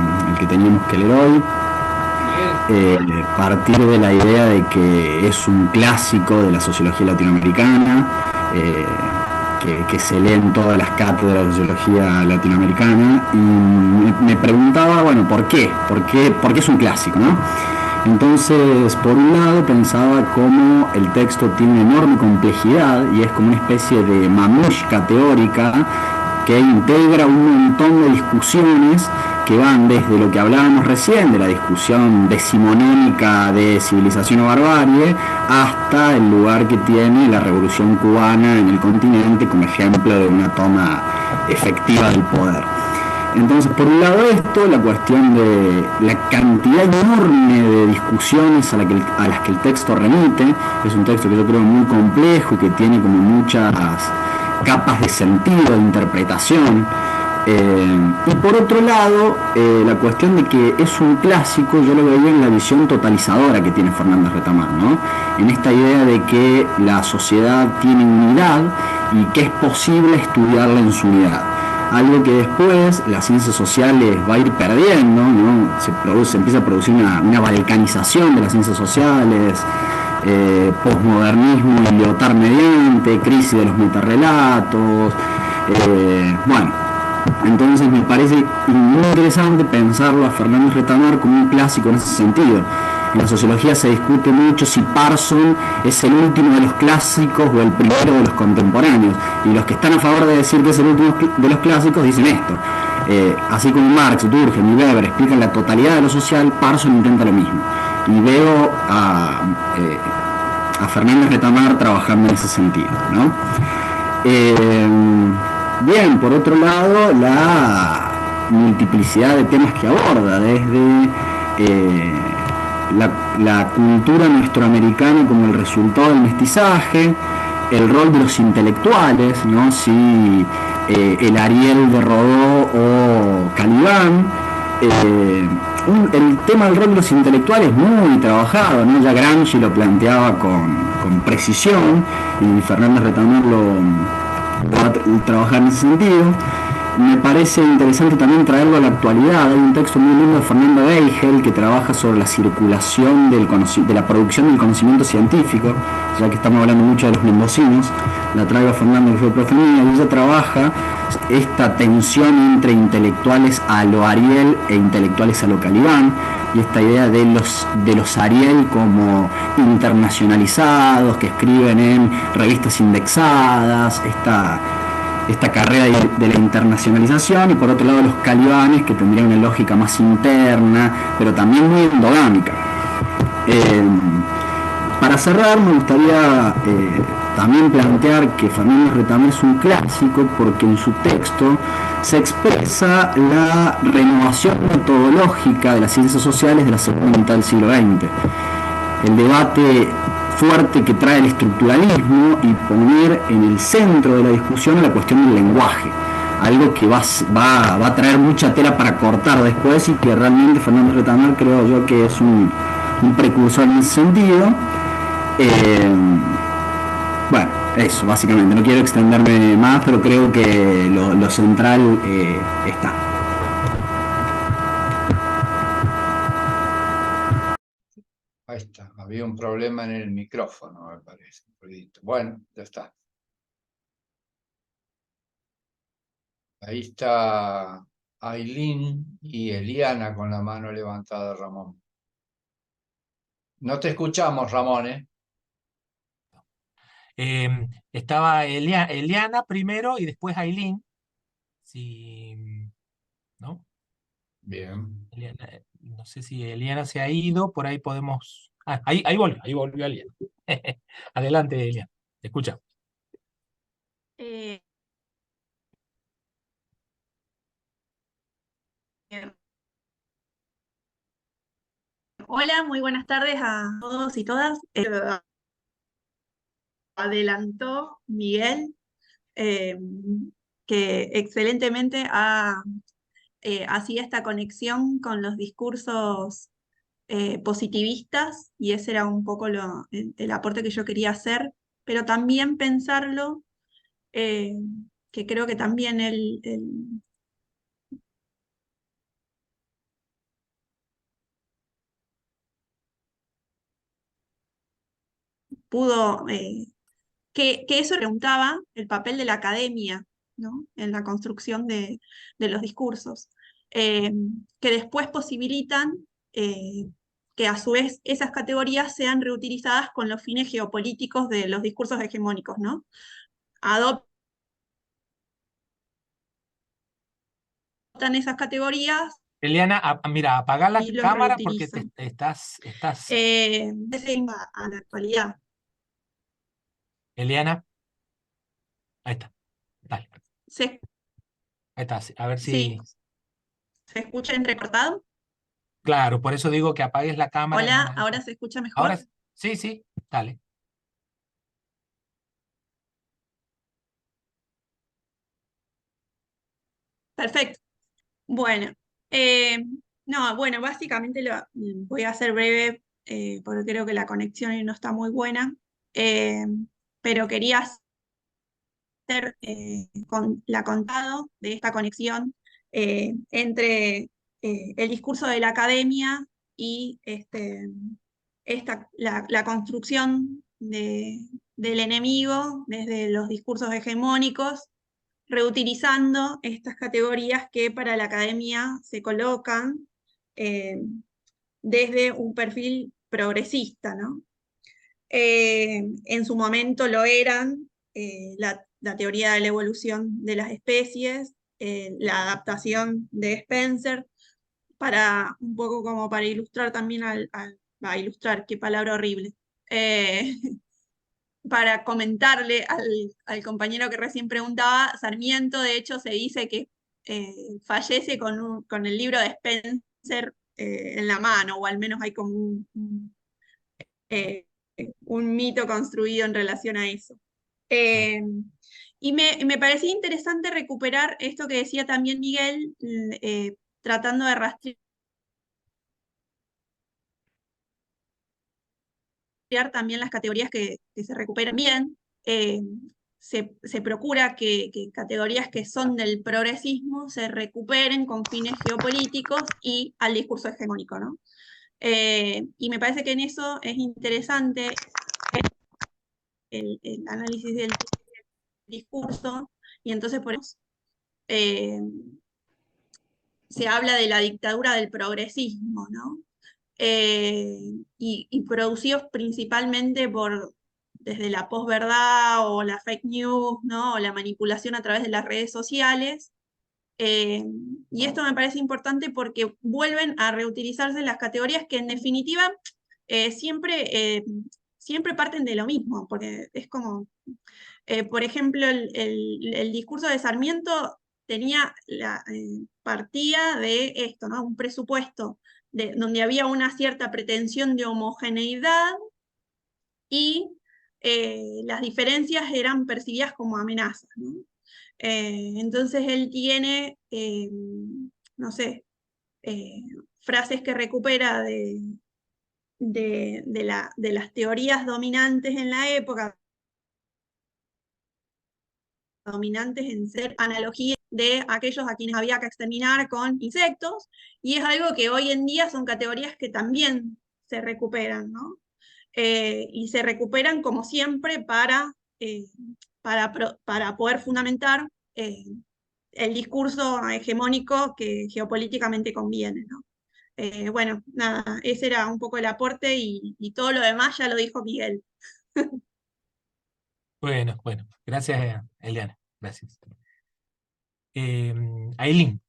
teníamos que leer hoy. Partir de la idea de que es un clásico de la sociología latinoamericana, que se lee en todas las cátedras de sociología latinoamericana, y me preguntaba, bueno, ¿por qué? ¿Por qué es un clásico, no? Entonces, por un lado, pensaba cómo el texto tiene una enorme complejidad y es como una especie de mamushka teórica que integra un montón de discusiones que van desde lo que hablábamos recién, de la discusión decimonónica de civilización o barbarie, hasta el lugar que tiene la Revolución Cubana en el continente como ejemplo de una toma efectiva del poder. Entonces, por un lado esto, la cuestión de la cantidad enorme de discusiones a las que el texto remite, es un texto que yo creo muy complejo y que tiene como muchas capas de sentido, de interpretación. Y por otro lado, la cuestión de que es un clásico, yo lo veía en la visión totalizadora que tiene Fernández Retamar, ¿no? En esta idea de que la sociedad tiene unidad y que es posible estudiarla en su unidad. algo que después las ciencias sociales va a ir perdiendo, ¿no? Se empieza a producir una balcanización de las ciencias sociales, posmodernismo y Lyotard mediante, crisis de los metarrelatos, bueno, entonces me parece muy interesante pensarlo a Fernández Retamar como un clásico en ese sentido. En la sociología se discute mucho si Parson es el último de los clásicos o el primero de los contemporáneos, y los que están a favor de decir que es el último de los clásicos dicen esto. Así como Marx, Durkheim y Weber explican la totalidad de lo social, Parson intenta lo mismo. Y veo a Fernández Retamar trabajando en ese sentido, ¿no? Bien, por otro lado, la multiplicidad de temas que aborda, desde la cultura nuestroamericana como el resultado del mestizaje, el rol de los intelectuales, ¿no? Si el Ariel de Rodó o Caliban, el tema del rol de los intelectuales muy trabajado, ¿no? Ya Gramsci lo planteaba con precisión y Fernández Retamar va a trabajar en ese sentido. Me parece interesante también traerlo a la actualidad. Hay un texto muy lindo de Fernando Weigel que trabaja sobre la circulación de la producción del conocimiento científico, ya que estamos hablando mucho de los mendocinos. La traigo a Fernando, que fue profe mío, y ella trabaja esta tensión entre intelectuales a lo Ariel e intelectuales a lo Caliban, y esta idea de los Ariel como internacionalizados, que escriben en revistas indexadas, esta carrera de la internacionalización, y por otro lado los Calibanes, que tendrían una lógica más interna, pero también muy endogámica. Para cerrar, me gustaría también plantear que Fernández Retamar es un clásico porque en su texto se expresa la renovación metodológica de las ciencias sociales de la segunda mitad del siglo XX. El debate fuerte que trae el estructuralismo y poner en el centro de la discusión la cuestión del lenguaje, algo que va a traer mucha tela para cortar después, y que realmente Fernández Retamar creo yo que es un precursor en ese sentido. Bueno, eso básicamente, no quiero extenderme más, pero creo que lo central está. Ahí está, había un problema en el micrófono, me parece. Bueno, ya está. Ahí está Ailín y Eliana con la mano levantada, Ramón. No te escuchamos, Ramón, ¿eh? Estaba Eliana primero y después Ailín. Sí, ¿no? Bien. No sé si Eliana se ha ido, por ahí podemos. Ahí volvió Eliana. Adelante, Eliana. Te escucha. Hola, muy buenas tardes a todos y todas. Adelantó Miguel, que excelentemente hacía esta conexión con los discursos positivistas, y ese era un poco el aporte que yo quería hacer, pero también pensarlo, que creo que también él pudo, que eso preguntaba el papel de la academia, ¿no? En la construcción de los discursos, que después posibilitan que a su vez esas categorías sean reutilizadas con los fines geopolíticos de los discursos hegemónicos, ¿no? Adoptan esas categorías Eliana, mira, apaga la y los cámara porque reutilizan. estás. A la actualidad. Eliana, ahí está. Dale. ¿Se, Ahí está. A ver sí, si. ¿se escucha entrecortado? Claro, por eso digo que apagues la cámara. Hola, ¿ahora se escucha mejor? Ahora sí, dale. Perfecto. Bueno, no, bueno, básicamente voy a ser breve, porque creo que la conexión no está muy buena, pero quería hacer ser la contado de esta conexión entre el discurso de la academia y la construcción del enemigo desde los discursos hegemónicos, reutilizando estas categorías que para la academia se colocan desde un perfil progresista, ¿no? En su momento lo eran la teoría de la evolución de las especies, la adaptación de Spencer, un poco como para ilustrar también a ilustrar, qué palabra horrible, para comentarle al compañero que recién preguntaba, Sarmiento de hecho se dice que fallece con el libro de Spencer en la mano, o al menos hay como un mito construido en relación a eso. Y me parecía interesante recuperar esto que decía también Miguel, tratando de rastrear también las categorías que se recuperan bien. Se procura que categorías que son del progresismo se recuperen con fines geopolíticos y al discurso hegemónico, ¿no? Y me parece que en eso es interesante el análisis del discurso, y entonces por eso se habla de la dictadura del progresismo, ¿no? Y producidos principalmente desde la posverdad o la fake news, ¿no? O la manipulación a través de las redes sociales. Y esto me parece importante porque vuelven a reutilizarse las categorías que en definitiva siempre parten de lo mismo, porque es como, por ejemplo, el discurso de Sarmiento partía de esto, ¿no? Un presupuesto donde había una cierta pretensión de homogeneidad y las diferencias eran percibidas como amenazas, ¿no? Entonces él tiene, no sé, frases que recupera de las teorías dominantes en la época, dominantes en ser analogía de aquellos a quienes había que exterminar con insectos, y es algo que hoy en día son categorías que también se recuperan, ¿no? Y se recuperan como siempre para poder fundamentar el discurso hegemónico que geopolíticamente conviene, ¿no? Bueno, nada, ese era un poco el aporte y todo lo demás ya lo dijo Miguel. Bueno, gracias, Eliana, gracias. Ailín.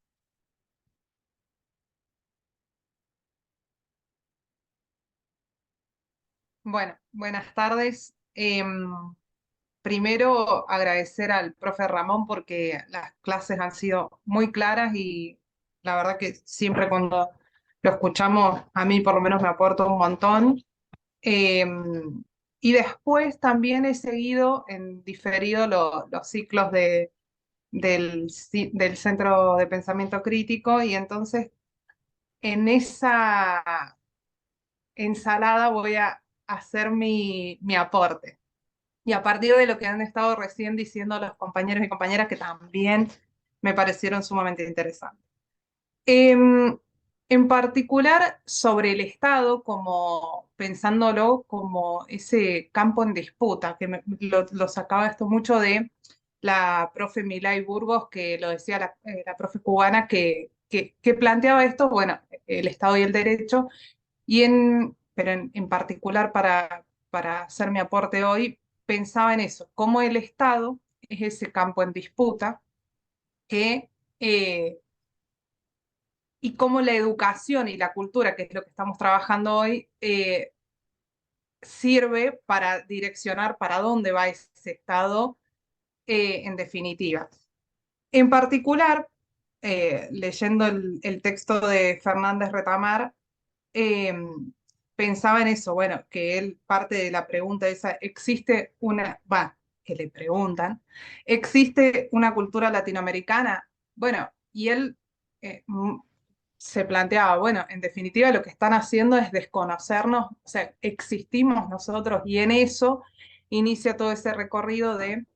Bueno, buenas tardes. Primero agradecer al profe Ramón porque las clases han sido muy claras y la verdad que siempre cuando lo escuchamos a mí por lo menos me aporta un montón. Y después también he seguido en diferido los ciclos del Centro de Pensamiento Crítico, y entonces en esa ensalada voy a hacer mi aporte. Y a partir de lo que han estado recién diciendo los compañeros y compañeras, que también me parecieron sumamente interesantes. En particular sobre el Estado, como pensándolo como ese campo en disputa, que lo sacaba esto mucho de la profe Milay Burgos, que lo decía la profe cubana, que planteaba esto, bueno, el Estado y el derecho, pero en particular para hacer mi aporte hoy, pensaba en eso, cómo el Estado es ese campo en disputa que, y cómo la educación y la cultura, que es lo que estamos trabajando hoy, sirve para direccionar para dónde va ese Estado en definitiva. En particular, leyendo el texto de Fernández Retamar, pensaba en eso, bueno, que él parte de la pregunta esa, existe que le preguntan, ¿existe una cultura latinoamericana? Bueno, y él se planteaba, bueno, en definitiva lo que están haciendo es desconocernos, o sea, existimos nosotros, y en eso inicia todo ese recorrido de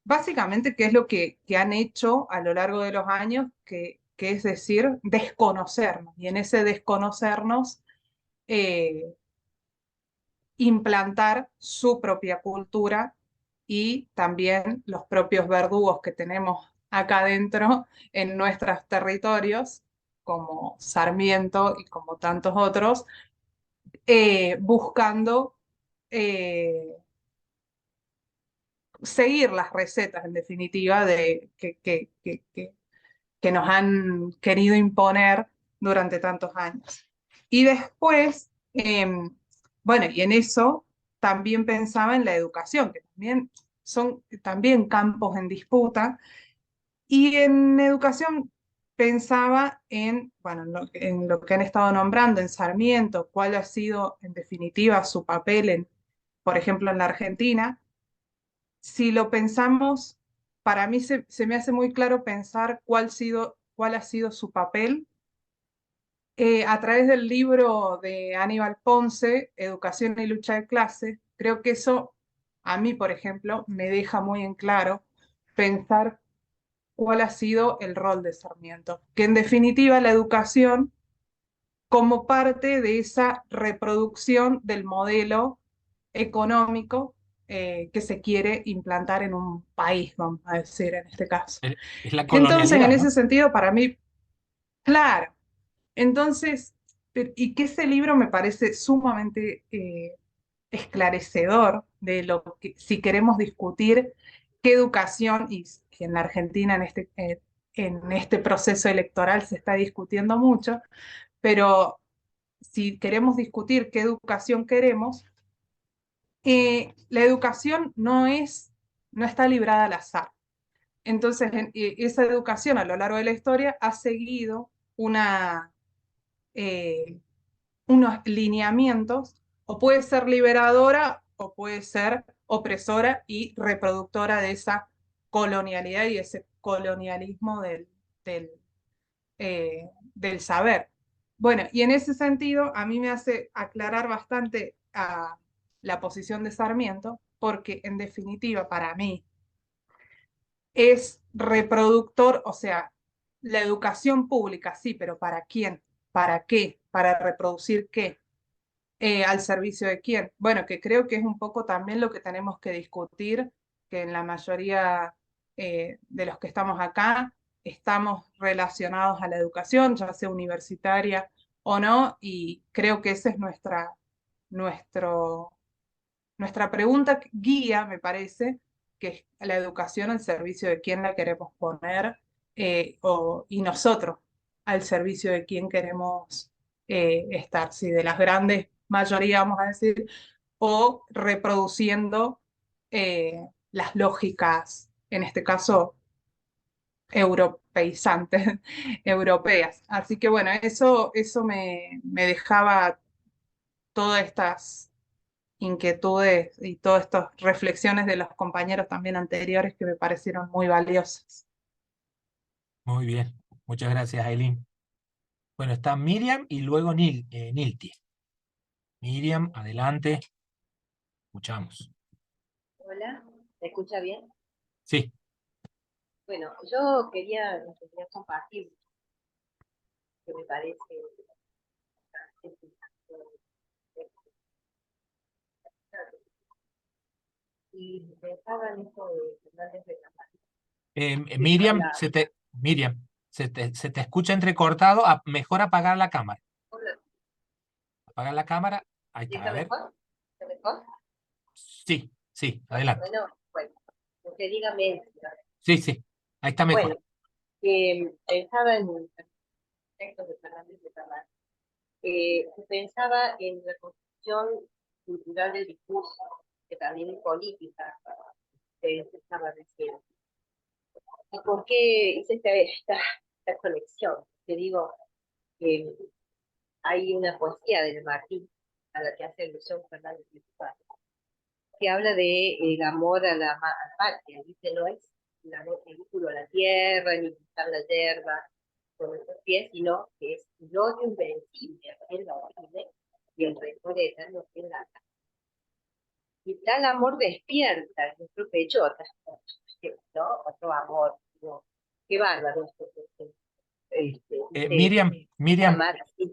básicamente, ¿qué es lo que han hecho a lo largo de los años? Que es decir, desconocernos. Y en ese desconocernos, implantar su propia cultura y también los propios verdugos que tenemos acá adentro en nuestros territorios, como Sarmiento y como tantos otros, buscando seguir las recetas, en definitiva, que nos han querido imponer durante tantos años. Y después, bueno, y en eso también pensaba en la educación, que también son también campos en disputa, y en educación pensaba en, bueno, en lo que han estado nombrando, en Sarmiento, cuál ha sido en definitiva su papel en, por ejemplo, en la Argentina. Si lo pensamos, para mí se me hace muy claro pensar cuál ha sido su papel a través del libro de Aníbal Ponce, Educación y lucha de clases. Creo que eso, a mí, por ejemplo, me deja muy en claro pensar cuál ha sido el rol de Sarmiento, que en definitiva la educación como parte de esa reproducción del modelo económico que se quiere implantar en un país, vamos a decir, en este caso. Es la Entonces, en colonialidad, ese ¿no? sentido, para mí, claro, entonces, y que ese libro me parece sumamente esclarecedor de lo que, si queremos discutir qué educación, y que en la Argentina en este proceso electoral se está discutiendo mucho, pero si queremos discutir qué educación queremos, la educación no está librada al azar. Entonces, esa educación a lo largo de la historia ha seguido eh, unos lineamientos, o puede ser liberadora o puede ser opresora y reproductora de esa colonialidad y ese colonialismo del, del saber. Bueno, y en ese sentido a mí me hace aclarar bastante a la posición de Sarmiento, porque en definitiva para mí es reproductor, o sea, la educación pública, sí, pero ¿para quién? ¿Para qué? ¿Para reproducir qué? ¿Al servicio de quién? Bueno, que creo que es un poco también lo que tenemos que discutir, que en la mayoría de los que estamos acá estamos relacionados a la educación, ya sea universitaria o no, y creo que esa es nuestro, nuestra pregunta guía, me parece, que es la educación al servicio de quién la queremos poner y nosotros al servicio de quién queremos estar, si de las grandes mayorías, vamos a decir, o reproduciendo las lógicas, en este caso, europeizantes, europeas. Así que bueno, eso me dejaba todas estas inquietudes y todas estas reflexiones de los compañeros también anteriores que me parecieron muy valiosas. Muy bien. Muchas gracias, Aileen. Bueno, está Miriam y luego Nilti. Miriam, adelante. Escuchamos. Hola, ¿se escucha bien? Sí. Bueno, yo quería compartir que me parece y pensaba en esto de Fernández de Camacho, que Miriam, habla. se te escucha entrecortado. Mejor apagar la cámara. Hola, Apagar la cámara. Ahí ¿sí está, a está ver. mejor? ¿Está mejor? Sí, sí, adelante. Bueno, usted dígame. Sí, sí, ahí está Bueno, mejor. pensaba en el texto de Fernández de Camacho, pensaba en la construcción cultural del discurso, que también es política, que estaba recién. ¿Y por qué hice esta conexión? Te digo que hay una poesía de Martín a la que hace alusión Fernández de Camacho, que habla de el amor a la patria. Dice, no es el vínculo a la tierra, ni quitar la hierba con nuestros pies, sino que es el odio invencible en la horrible y el rencor eterno en la casa. y tal amor despierta en nuestro pecho ¿no? Otro amor, ¿no? Qué bárbaro Miriam, amar así.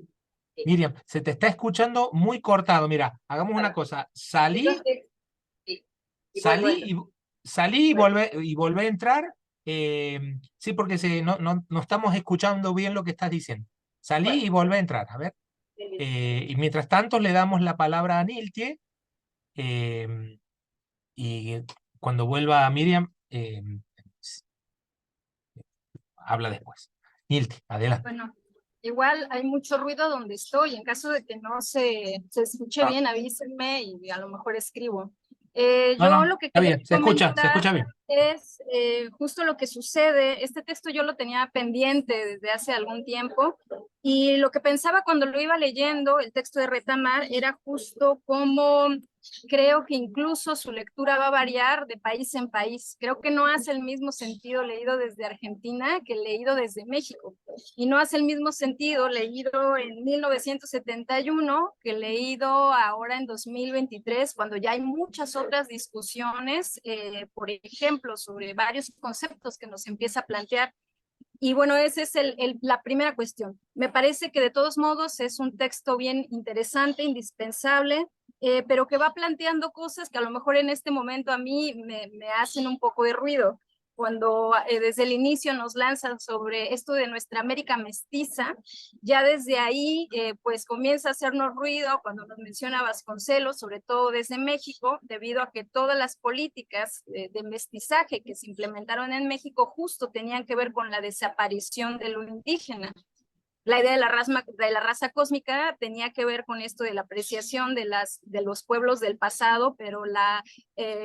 Miriam, se te está escuchando muy cortado. Mira, hagamos una cosa. Salí Entonces, sí, y vuelvo a salí y bueno, volvé a entrar. Sí, porque no estamos escuchando bien lo que estás diciendo. Salí bueno, y volvé a entrar. A ver. Y mientras tanto le damos la palabra a Niltie. Y cuando vuelva a Miriam, habla después. Niltie, adelante. Bueno, igual hay mucho ruido donde estoy. En caso de que no se escuche bien, avísenme y a lo mejor escribo. Yo lo que Está quería bien, se escucha bien. es justo lo que sucede. Este texto yo lo tenía pendiente desde hace algún tiempo y lo que pensaba cuando lo iba leyendo, el texto de Retamar, era justo cómo creo que incluso su lectura va a variar de país en país. Creo que no hace el mismo sentido leído desde Argentina que leído desde México. Y no hace el mismo sentido leído en 1971 que leído ahora en 2023, cuando ya hay muchas otras discusiones, por ejemplo, sobre varios conceptos que nos empieza a plantear. Y bueno, esa es la primera cuestión. Me parece que de todos modos es un texto bien interesante, indispensable, pero que va planteando cosas que a lo mejor en este momento a mí me hacen un poco de ruido. Cuando desde el inicio nos lanzan sobre esto de nuestra América mestiza, ya desde ahí pues comienza a hacernos ruido cuando nos menciona Vasconcelos, sobre todo desde México, debido a que todas las políticas de mestizaje que se implementaron en México justo tenían que ver con la desaparición de lo indígena. La idea de la raza cósmica tenía que ver con esto de la apreciación de los pueblos del pasado, pero la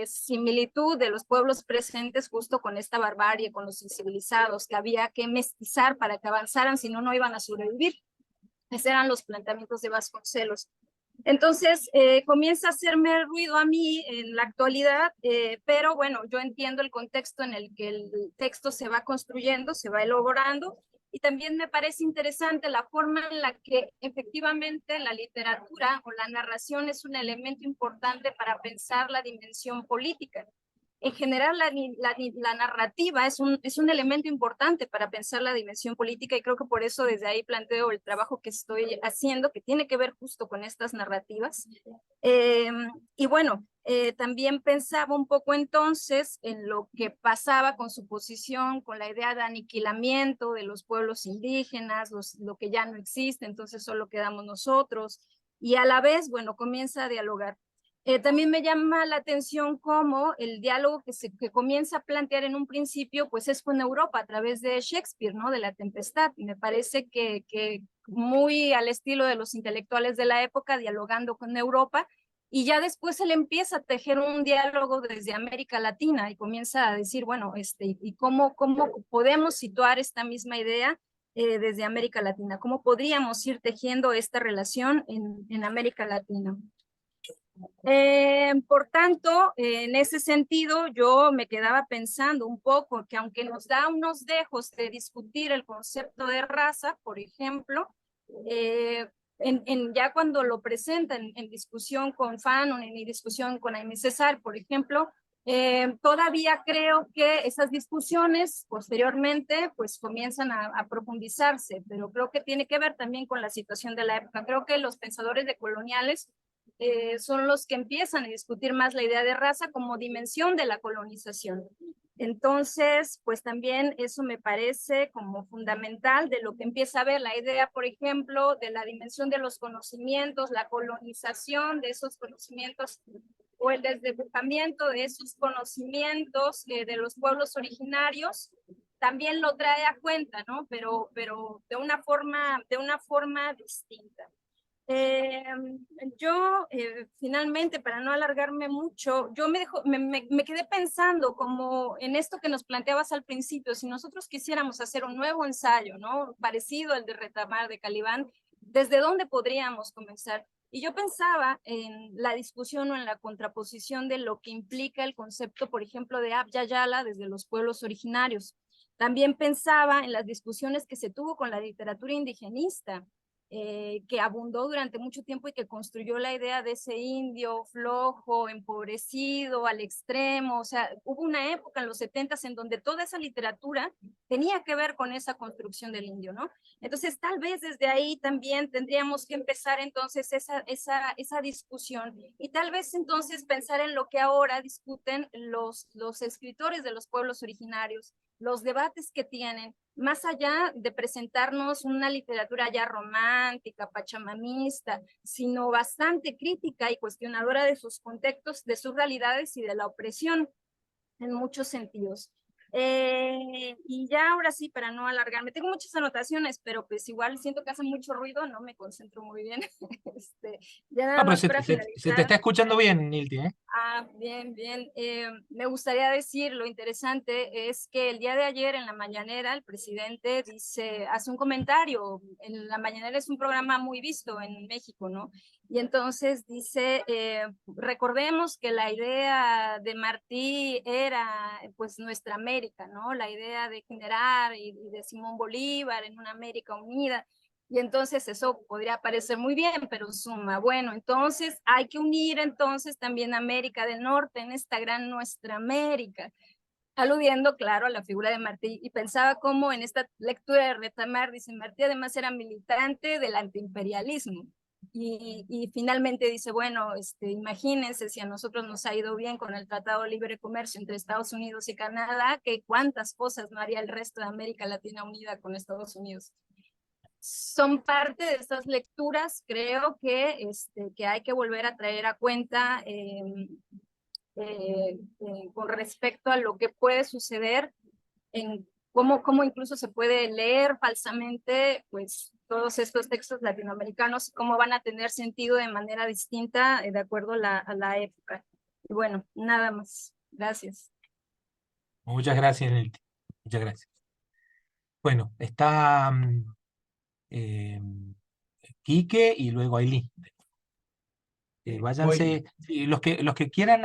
similitud de los pueblos presentes justo con esta barbarie, con los incivilizados, que había que mestizar para que avanzaran, si no, no iban a sobrevivir. Esos eran los planteamientos de Vasconcelos. Entonces, comienza a hacerme ruido a mí en la actualidad, pero bueno, yo entiendo el contexto en el que el texto se va construyendo, se va elaborando, y también me parece interesante la forma en la que efectivamente la literatura o la narración es un elemento importante para pensar la dimensión política. En general, la narrativa es un elemento importante para pensar la dimensión política, y creo que por eso desde ahí planteo el trabajo que estoy haciendo, que tiene que ver justo con estas narrativas. Y bueno, también pensaba un poco entonces en lo que pasaba con su posición, con la idea de aniquilamiento de los pueblos indígenas, lo que ya no existe, entonces solo quedamos nosotros, y a la vez, bueno, comienza a dialogar. También me llama la atención cómo el diálogo que comienza a plantear en un principio, pues es con Europa a través de Shakespeare, ¿no? De La Tempestad. Y me parece que muy al estilo de los intelectuales de la época, dialogando con Europa, y ya después él empieza a tejer un diálogo desde América Latina y comienza a decir, bueno, y cómo podemos situar esta misma idea desde América Latina, cómo podríamos ir tejiendo esta relación en América Latina. Por tanto, en ese sentido, yo me quedaba pensando un poco que aunque nos da unos dejos de discutir el concepto de raza, por ejemplo, ya cuando lo presentan en discusión con Fanon, en discusión con Aimé Césaire, por ejemplo, todavía creo que esas discusiones posteriormente pues comienzan a profundizarse, pero creo que tiene que ver también con la situación de la época. Creo que los pensadores decoloniales son los que empiezan a discutir más la idea de raza como dimensión de la colonización. Entonces, pues también eso me parece como fundamental de lo que empieza a ver la idea, por ejemplo, de la dimensión de los conocimientos, la colonización de esos conocimientos o el desdibujamiento de esos conocimientos de los pueblos originarios. También lo trae a cuenta, ¿no? Pero de una forma distinta. Yo finalmente, para no alargarme mucho, yo me quedé pensando como en esto que nos planteabas al principio, si nosotros quisiéramos hacer un nuevo ensayo, ¿no? Parecido al de Retamar de Caliban, ¿desde dónde podríamos comenzar? Y yo pensaba en la discusión o en la contraposición de lo que implica el concepto, por ejemplo, de Abya Yala desde los pueblos originarios. También pensaba en las discusiones que se tuvo con la literatura indigenista, que abundó durante mucho tiempo y que construyó la idea de ese indio flojo, empobrecido, al extremo. O sea, hubo una época en los 70s en donde toda esa literatura tenía que ver con esa construcción del indio, ¿no? Entonces, tal vez desde ahí también tendríamos que empezar entonces esa discusión, y tal vez entonces pensar en lo que ahora discuten los escritores de los pueblos originarios, los debates que tienen, más allá de presentarnos una literatura ya romántica, pachamamista, sino bastante crítica y cuestionadora de sus contextos, de sus realidades y de la opresión en muchos sentidos. Y ya ahora sí, para no alargarme, tengo muchas anotaciones, pero pues igual siento que hace mucho ruido, no me concentro muy bien. Ya nada No, pero más se para te está finalizar. escuchando bien, Nilti, ¿eh? Bien, bien. Me gustaría decir, lo interesante es que el día de ayer en la mañanera el presidente hace un comentario. En la mañanera es un programa muy visto en México, ¿no? Y entonces dice, recordemos que la idea de Martí era pues nuestra América, ¿no? La idea de generar y de Simón Bolívar en una América unida. Y entonces eso podría parecer muy bien, pero suma, bueno, entonces hay que unir entonces también América del Norte en esta gran nuestra América, aludiendo, claro, a la figura de Martí. Y pensaba cómo en esta lectura de Retamar, dice, Martí además era militante del antiimperialismo. Y finalmente dice, bueno, imagínense si a nosotros nos ha ido bien con el Tratado de Libre Comercio entre Estados Unidos y Canadá, que cuántas cosas no haría el resto de América Latina unida con Estados Unidos. Son parte de estas lecturas, creo que hay que volver a traer a cuenta con respecto a lo que puede suceder, en cómo incluso se puede leer falsamente pues, todos estos textos latinoamericanos, cómo van a tener sentido de manera distinta de acuerdo a la época. Y bueno, nada más. Gracias. Muchas gracias, Nilti. Muchas gracias. Bueno, está Quique y luego Ailín. Váyanse, y los que quieran,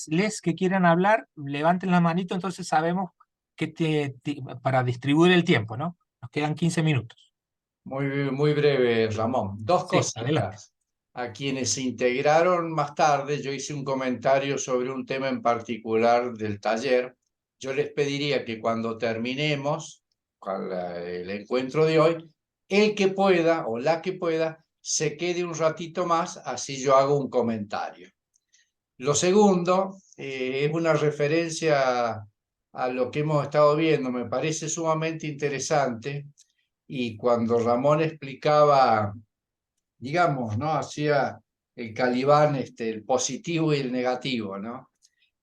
les que quieran hablar, levanten la manito, entonces sabemos que para distribuir el tiempo, ¿no? Nos quedan 15 minutos. Muy breve, Ramón. Dos Sí, adelante. cositas. A quienes se integraron más tarde, yo hice un comentario sobre un tema en particular del taller. Yo les pediría que cuando terminemos con el encuentro de hoy, el que pueda o la que pueda se quede un ratito más, así yo hago un comentario. Lo segundo es una referencia a lo que hemos estado viendo, me parece sumamente interesante, y cuando Ramón explicaba, digamos, ¿no? Hacía el Calibán, el positivo y el negativo, ¿no?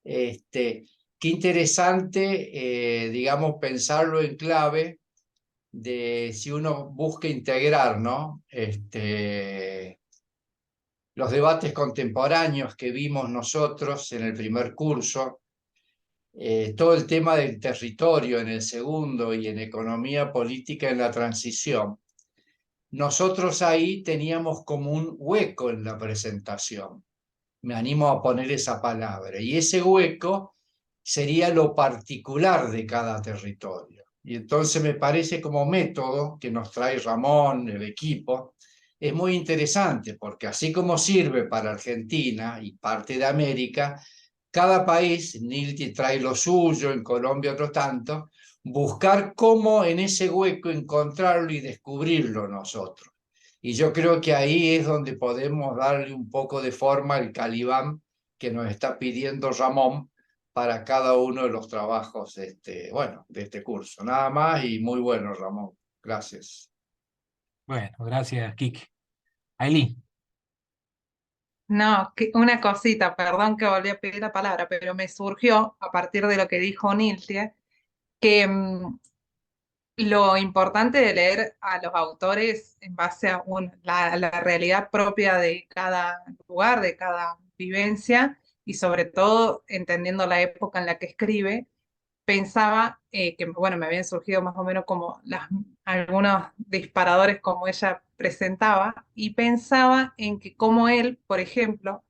Qué interesante, digamos, pensarlo en clave de si uno busca integrar, ¿no? Los debates contemporáneos que vimos nosotros en el primer curso, todo el tema del territorio en el segundo y en economía política en la transición. Nosotros ahí teníamos como un hueco en la presentación. Me animo a poner esa palabra. Y ese hueco sería lo particular de cada territorio. Y entonces me parece como método que nos trae Ramón, el equipo, es muy interesante porque así como sirve para Argentina y parte de América, cada país, Nilti trae lo suyo, en Colombia otro tanto, buscar cómo en ese hueco encontrarlo y descubrirlo nosotros. Y yo creo que ahí es donde podemos darle un poco de forma al Calibán que nos está pidiendo Ramón para cada uno de los trabajos de este curso. Nada más y muy bueno, Ramón. Gracias. Bueno, gracias, Quique. Ailín. No, una cosita, perdón que volví a pedir la palabra, pero me surgió a partir de lo que dijo Niltia, que lo importante de leer a los autores en base a la realidad propia de cada lugar, de cada vivencia, y sobre todo entendiendo la época en la que escribe, pensaba que, bueno, me habían surgido más o menos como algunos disparadores como ella presentaba, y pensaba en que como él, por ejemplo,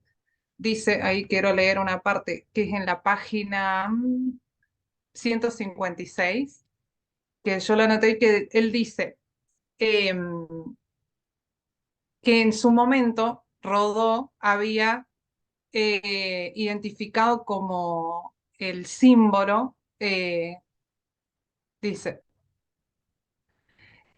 dice, ahí quiero leer una parte que es en la página 156, que yo lo anoté, que él dice, que en su momento Rodó había identificado como el símbolo, dice,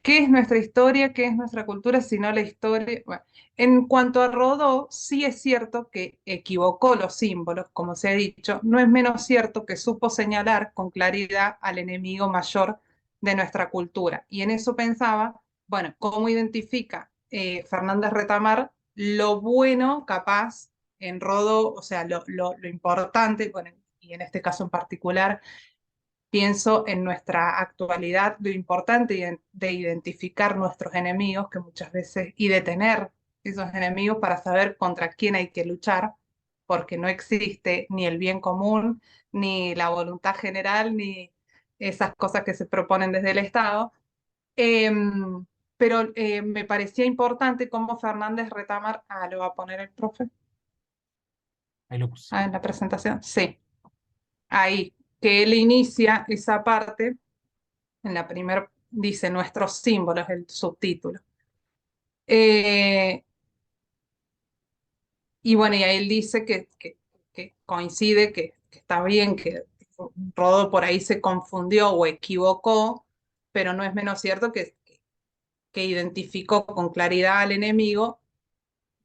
¿qué es nuestra historia? ¿Qué es nuestra cultura si no la historia? Bueno, en cuanto a Rodó, sí es cierto que equivocó los símbolos, como se ha dicho, no es menos cierto que supo señalar con claridad al enemigo mayor de nuestra cultura. Y en eso pensaba, bueno, ¿cómo identifica Fernández Retamar lo bueno capaz en Rodó, o sea, lo importante, bueno, y en este caso en particular, pienso en nuestra actualidad, lo importante de identificar nuestros enemigos, que muchas veces, y detener esos enemigos para saber contra quién hay que luchar, porque no existe ni el bien común, ni la voluntad general, ni esas cosas que se proponen desde el Estado. Pero me parecía importante cómo Fernández Retamar, lo va a poner el profe, Ahí lo puse. en la presentación, sí, ahí, que él inicia esa parte. En la primera dice nuestros símbolos, el subtítulo. Y bueno, y ahí él dice que coincide, que está bien, que Rodó por ahí se confundió o equivocó, pero no es menos cierto que identificó con claridad al enemigo.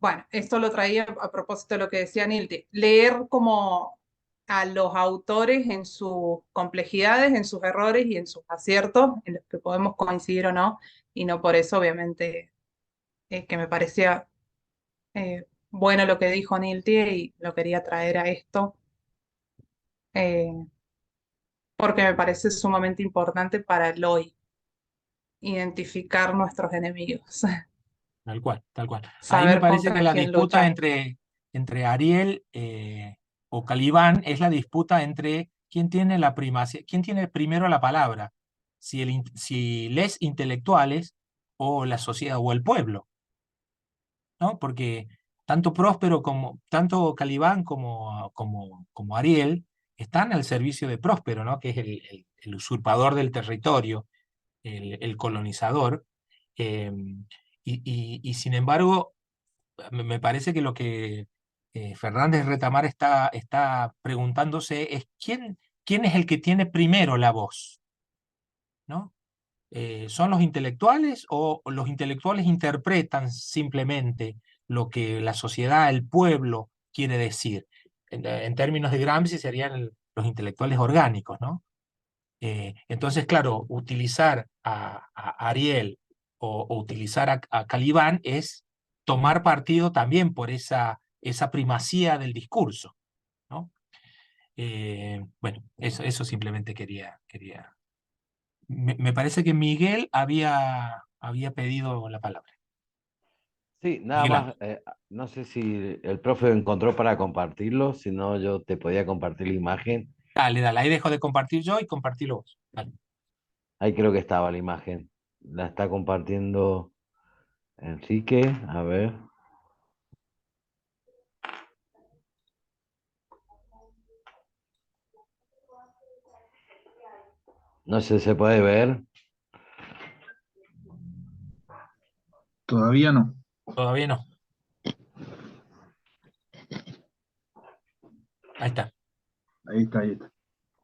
Bueno, esto lo traía a propósito de lo que decía Nilti, leer como a los autores en sus complejidades, en sus errores y en sus aciertos, en los que podemos coincidir o no, y no por eso, obviamente, que me parecía bueno lo que dijo Nilti y lo quería traer a esto, eh, porque me parece sumamente importante para el hoy, identificar nuestros enemigos, Tal cual, tal cual. Ahí me saber parece que contra la quién disputa luchar. entre Ariel o Calibán es la disputa entre quién tiene la primacía, quién tiene primero la palabra, si les intelectuales o la sociedad o el pueblo, ¿no? Porque tanto Calibán como Ariel están al servicio de Próspero, ¿no? Que es el usurpador del territorio, el colonizador. eh, y sin embargo, me parece que lo que Fernández Retamar está preguntándose es quién es el que tiene primero la voz, ¿no? ¿Son los intelectuales o los intelectuales interpretan simplemente lo que la sociedad, el pueblo quiere decir? En términos de Gramsci serían los intelectuales orgánicos, ¿no? Entonces, claro, utilizar a Ariel o utilizar a Calibán es tomar partido también por esa primacía del discurso, ¿no? Bueno, eso simplemente quería. Me parece que Miguel había pedido la palabra. Sí, nada Miguel más, Ángel. no sé si el profe encontró para compartirlo, si no yo te podía compartir la imagen. Dale, ahí dejo de compartir yo y compartirlo vos. Dale. Ahí creo que estaba la imagen. La está compartiendo Enrique, a ver. No sé si se puede ver. Todavía no. Todavía no. Ahí está. Ahí está, ahí está.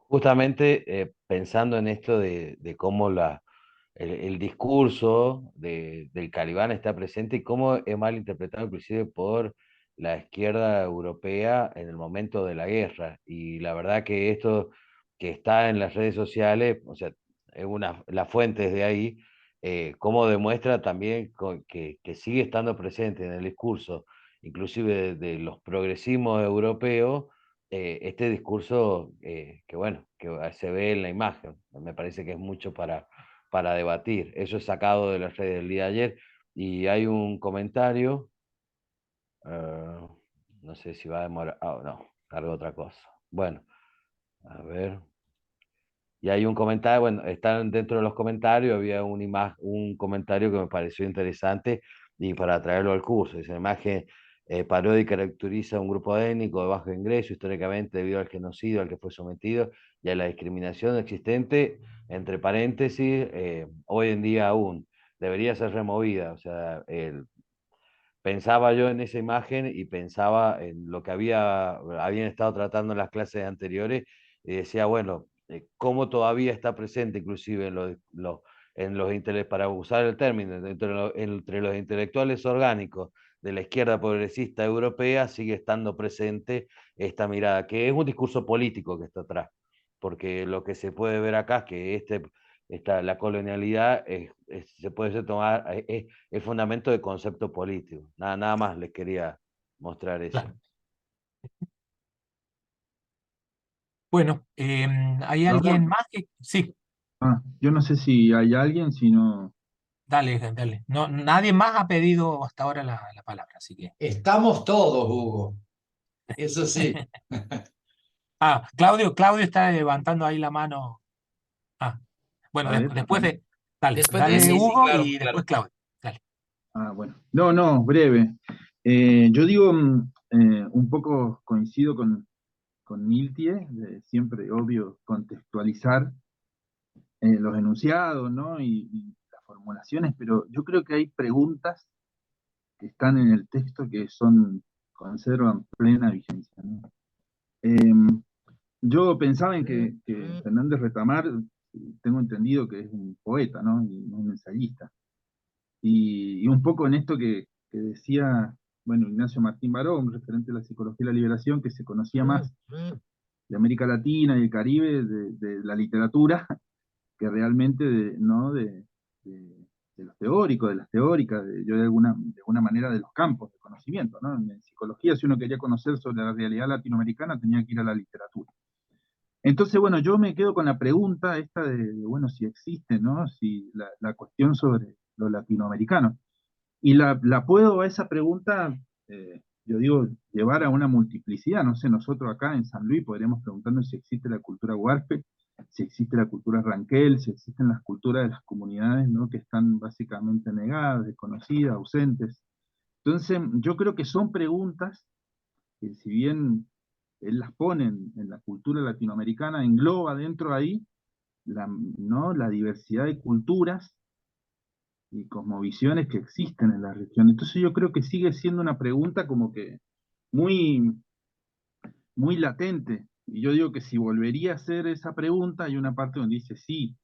Justamente pensando en esto de cómo el discurso del Calibán está presente y cómo es mal interpretado inclusive por la izquierda europea en el momento de la guerra. Y la verdad que esto que está en las redes sociales, o sea, la fuente es de ahí, cómo demuestra también que sigue estando presente en el discurso, inclusive de los progresismos europeos, este discurso que bueno, que se ve en la imagen. Me parece que es mucho para debatir. Eso es sacado de las redes del día de ayer. Y hay un comentario, no sé si va a demorar, no, cargo otra cosa. Bueno, a ver. Y hay un comentario, bueno, están dentro de los comentarios, había un comentario que me pareció interesante y para traerlo al curso. Dice, la imagen paródica caracteriza a un grupo étnico de bajo ingreso históricamente debido al genocidio al que fue sometido y a la discriminación existente, entre paréntesis, hoy en día aún debería ser removida. O sea, pensaba yo en esa imagen y pensaba en lo que habían estado tratando en las clases anteriores y decía, bueno, cómo todavía está presente inclusive para usar el término, entre los intelectuales orgánicos de la izquierda progresista europea sigue estando presente esta mirada, que es un discurso político que está atrás, porque lo que se puede ver acá es que la colonialidad se puede tomar, es fundamento de concepto político. Nada más les quería mostrar eso. Claro. Bueno, ¿hay Ramón. alguien más que...? Sí, Yo no sé si hay alguien, si no. dale, dale. No, nadie más ha pedido hasta ahora la palabra, así que... Estamos todos, Hugo. Eso sí. Claudio está levantando ahí la mano. Bueno, A ver, después de... Dale, Después de dale ese, sí, Hugo claro, y después Claudio. Dale. bueno. No, breve. Yo digo, un poco coincido con Miltie, de siempre, obvio, contextualizar los enunciados, ¿no? Y las formulaciones, pero yo creo que hay preguntas que están en el texto que conservan plena vigencia, ¿no? Yo pensaba en que Fernández Retamar, tengo entendido que es un poeta, ¿no? Y no un ensayista. Y un poco en esto que decía, bueno, Ignacio Martín Baró, un referente de la psicología de la liberación, que se conocía más de América Latina y el Caribe, de la literatura, que realmente ¿no? de los teóricos, de las teóricas, yo de alguna manera de los campos de conocimiento, ¿no? En psicología, si uno quería conocer sobre la realidad latinoamericana, tenía que ir a la literatura. Entonces, bueno, yo me quedo con la pregunta esta bueno, si existe, ¿no? Si la cuestión sobre lo latinoamericano. Y la puedo a esa pregunta, yo digo, llevar a una multiplicidad. No sé, nosotros acá en San Luis podríamos preguntarnos si existe la cultura huarpe, si existe la cultura ranquel, si existen las culturas de las comunidades, ¿no? Que están básicamente negadas, desconocidas, ausentes. Entonces, yo creo que son preguntas que si bien él las pone en la cultura latinoamericana, engloba dentro de ahí ¿no? la diversidad de culturas y cosmovisiones que existen en la región. Entonces yo creo que sigue siendo una pregunta como que muy, muy latente. Y yo digo que si volvería a hacer esa pregunta, hay una parte donde dice sí,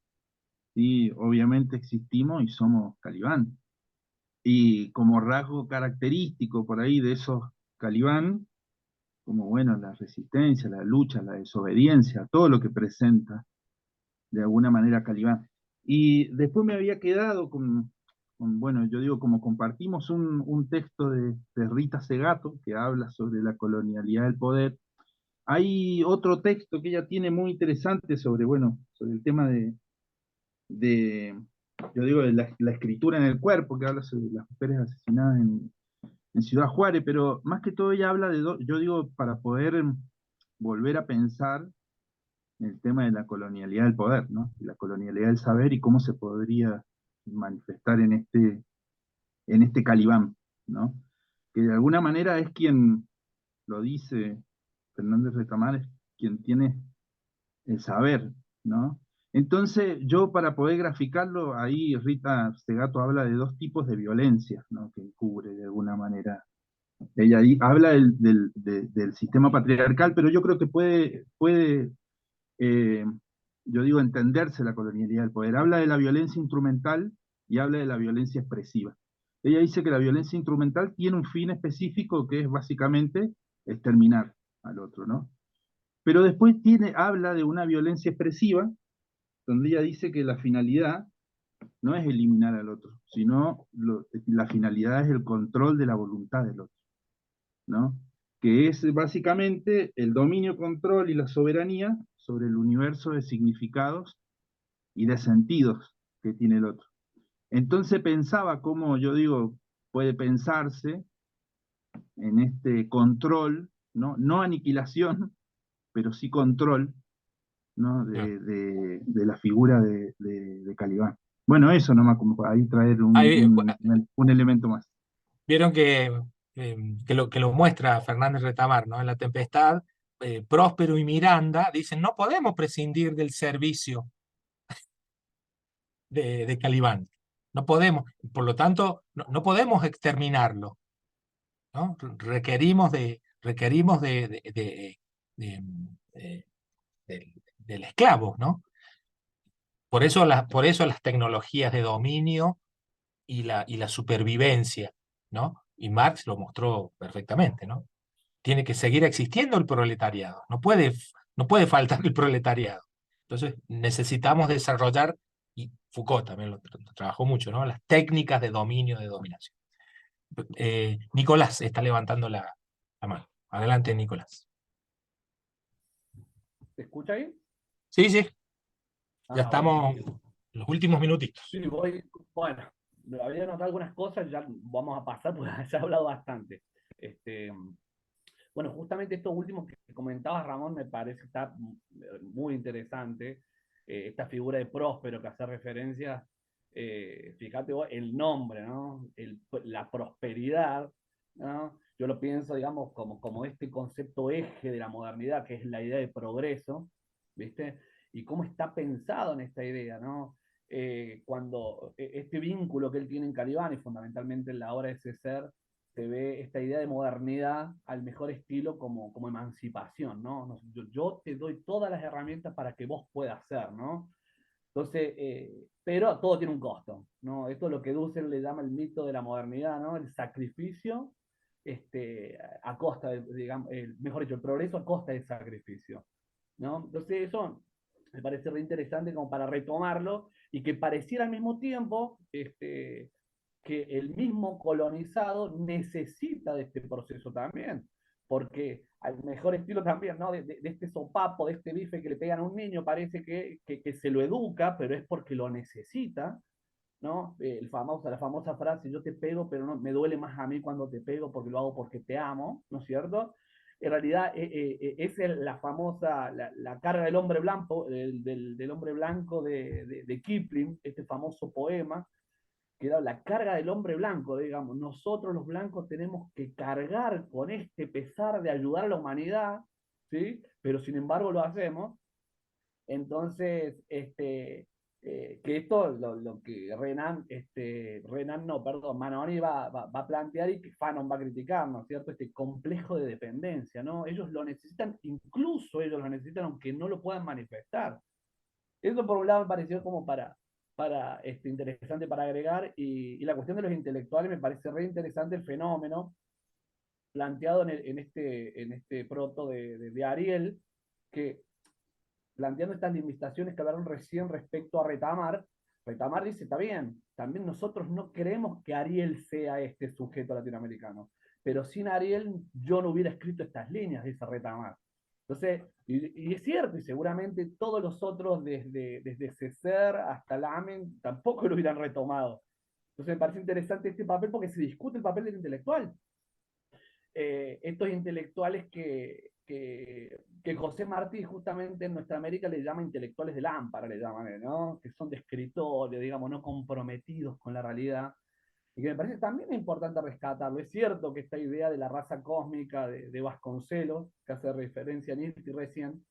obviamente existimos y somos calibán. Y como rasgo característico por ahí de esos calibán, como bueno, la resistencia, la lucha, la desobediencia, todo lo que presenta de alguna manera calibán. Y después me había quedado bueno, yo digo, como compartimos un texto de Rita Segato que habla sobre la colonialidad del poder, hay otro texto que ella tiene muy interesante sobre, bueno, sobre el tema yo digo, de la escritura en el cuerpo, que habla sobre las mujeres asesinadas en Ciudad Juárez, pero más que todo ella habla yo digo, para poder volver a pensar el tema de la colonialidad del poder, ¿no? La colonialidad del saber y cómo se podría manifestar en este calibán, ¿no? Que de alguna manera es quien, lo dice Fernández Retamar, es quien tiene el saber, ¿no? Entonces, yo para poder graficarlo, ahí Rita Segato habla de dos tipos de violencia, ¿no? Que cubre de alguna manera. Ella ahí habla del sistema patriarcal, pero yo creo que puede yo digo, entenderse la colonialidad del poder. Habla de la violencia instrumental y habla de la violencia expresiva. Ella dice que la violencia instrumental tiene un fin específico que es básicamente exterminar al otro, ¿no? Pero después habla de una violencia expresiva, donde ella dice que la finalidad no es eliminar al otro, sino la finalidad es el control de la voluntad del otro, ¿no? Que es básicamente el dominio, control y la soberanía sobre el universo de significados y de sentidos que tiene el otro. Entonces pensaba cómo, yo digo, puede pensarse en este control, no aniquilación, pero sí control, ¿no? de la figura de Calibán. Bueno, eso nomás, como para ahí traer un elemento más. Vieron que lo muestra Fernández Retamar, ¿no? En La Tempestad, Próspero y Miranda dicen, no podemos prescindir del servicio de Calibán. No podemos, por lo tanto, no podemos exterminarlo. ¿no? Requerimos del esclavo, ¿no? Por eso las tecnologías de dominio y la supervivencia, ¿no? Y Marx lo mostró perfectamente, ¿no? Tiene que seguir existiendo el proletariado, no puede faltar el proletariado. Entonces necesitamos desarrollar, y Foucault también lo trabajó mucho, ¿no? Las técnicas de dominio, de dominación. Nicolás está levantando la mano. Adelante, Nicolás. ¿Se escucha ahí? Sí, sí, ya estamos Buenísimo. en los últimos minutitos. Sí, bueno, había anotado algunas cosas, ya vamos a pasar porque ya he hablado bastante. Bueno, justamente estos últimos que comentabas, Ramón, me parece que está muy interesante. Esta figura de Próspero que hace referencia, fíjate vos, el nombre, ¿no? La prosperidad, ¿no? Yo lo pienso, digamos, como este concepto eje de la modernidad, que es la idea de progreso, ¿viste? Y cómo está pensado en esta idea, ¿no? Cuando este vínculo que él tiene en Calibán y fundamentalmente en la obra de Césaire, se ve esta idea de modernidad al mejor estilo como emancipación, ¿no? Yo te doy todas las herramientas para que vos puedas hacer, ¿no? Entonces, pero todo tiene un costo, ¿no? Esto es lo que Dussel le llama el mito de la modernidad, ¿no? El sacrificio a costa, digamos, mejor dicho, el progreso a costa del sacrificio, ¿no? Entonces eso me parece re interesante como para retomarlo y que pareciera al mismo tiempo que el mismo colonizado necesita de este proceso también, porque al mejor estilo también, ¿no? De este sopapo, de este bife que le pegan a un niño, parece que se lo educa, pero es porque lo necesita, ¿no? La famosa frase, yo te pego, pero no, me duele más a mí cuando te pego porque lo hago porque te amo, ¿no es cierto? En realidad es la famosa, la carga del hombre blanco, del hombre blanco de Kipling, este famoso poema, que era la carga del hombre blanco, digamos. Nosotros los blancos tenemos que cargar con este pesar de ayudar a la humanidad, ¿sí? Pero sin embargo lo hacemos. Entonces, que esto lo que Manoni va a plantear y que Fanon va a criticar, ¿no es cierto? Este complejo de dependencia, ¿no? Ellos lo necesitan, incluso ellos lo necesitan aunque no lo puedan manifestar. Eso por un lado me pareció como para interesante para agregar, y la cuestión de los intelectuales me parece re interesante el fenómeno planteado en este proto de Ariel, que planteando estas limitaciones que hablaron recién respecto a Retamar dice, está bien, también nosotros no queremos que Ariel sea este sujeto latinoamericano, pero sin Ariel yo no hubiera escrito estas líneas, dice Retamar. Entonces, y es cierto, y seguramente todos los otros, desde Césaire hasta Lamen, tampoco lo hubieran retomado. Entonces me parece interesante este papel porque se discute el papel del intelectual. Estos intelectuales que José Martí justamente en nuestra América le llama intelectuales de lámpara, le llaman, ¿no? Que son de escritorio, digamos, no comprometidos con la realidad. Y que me parece también importante rescatarlo. Es cierto que esta idea de la raza cósmica de Vasconcelos, que hace referencia a Nietzsche recién,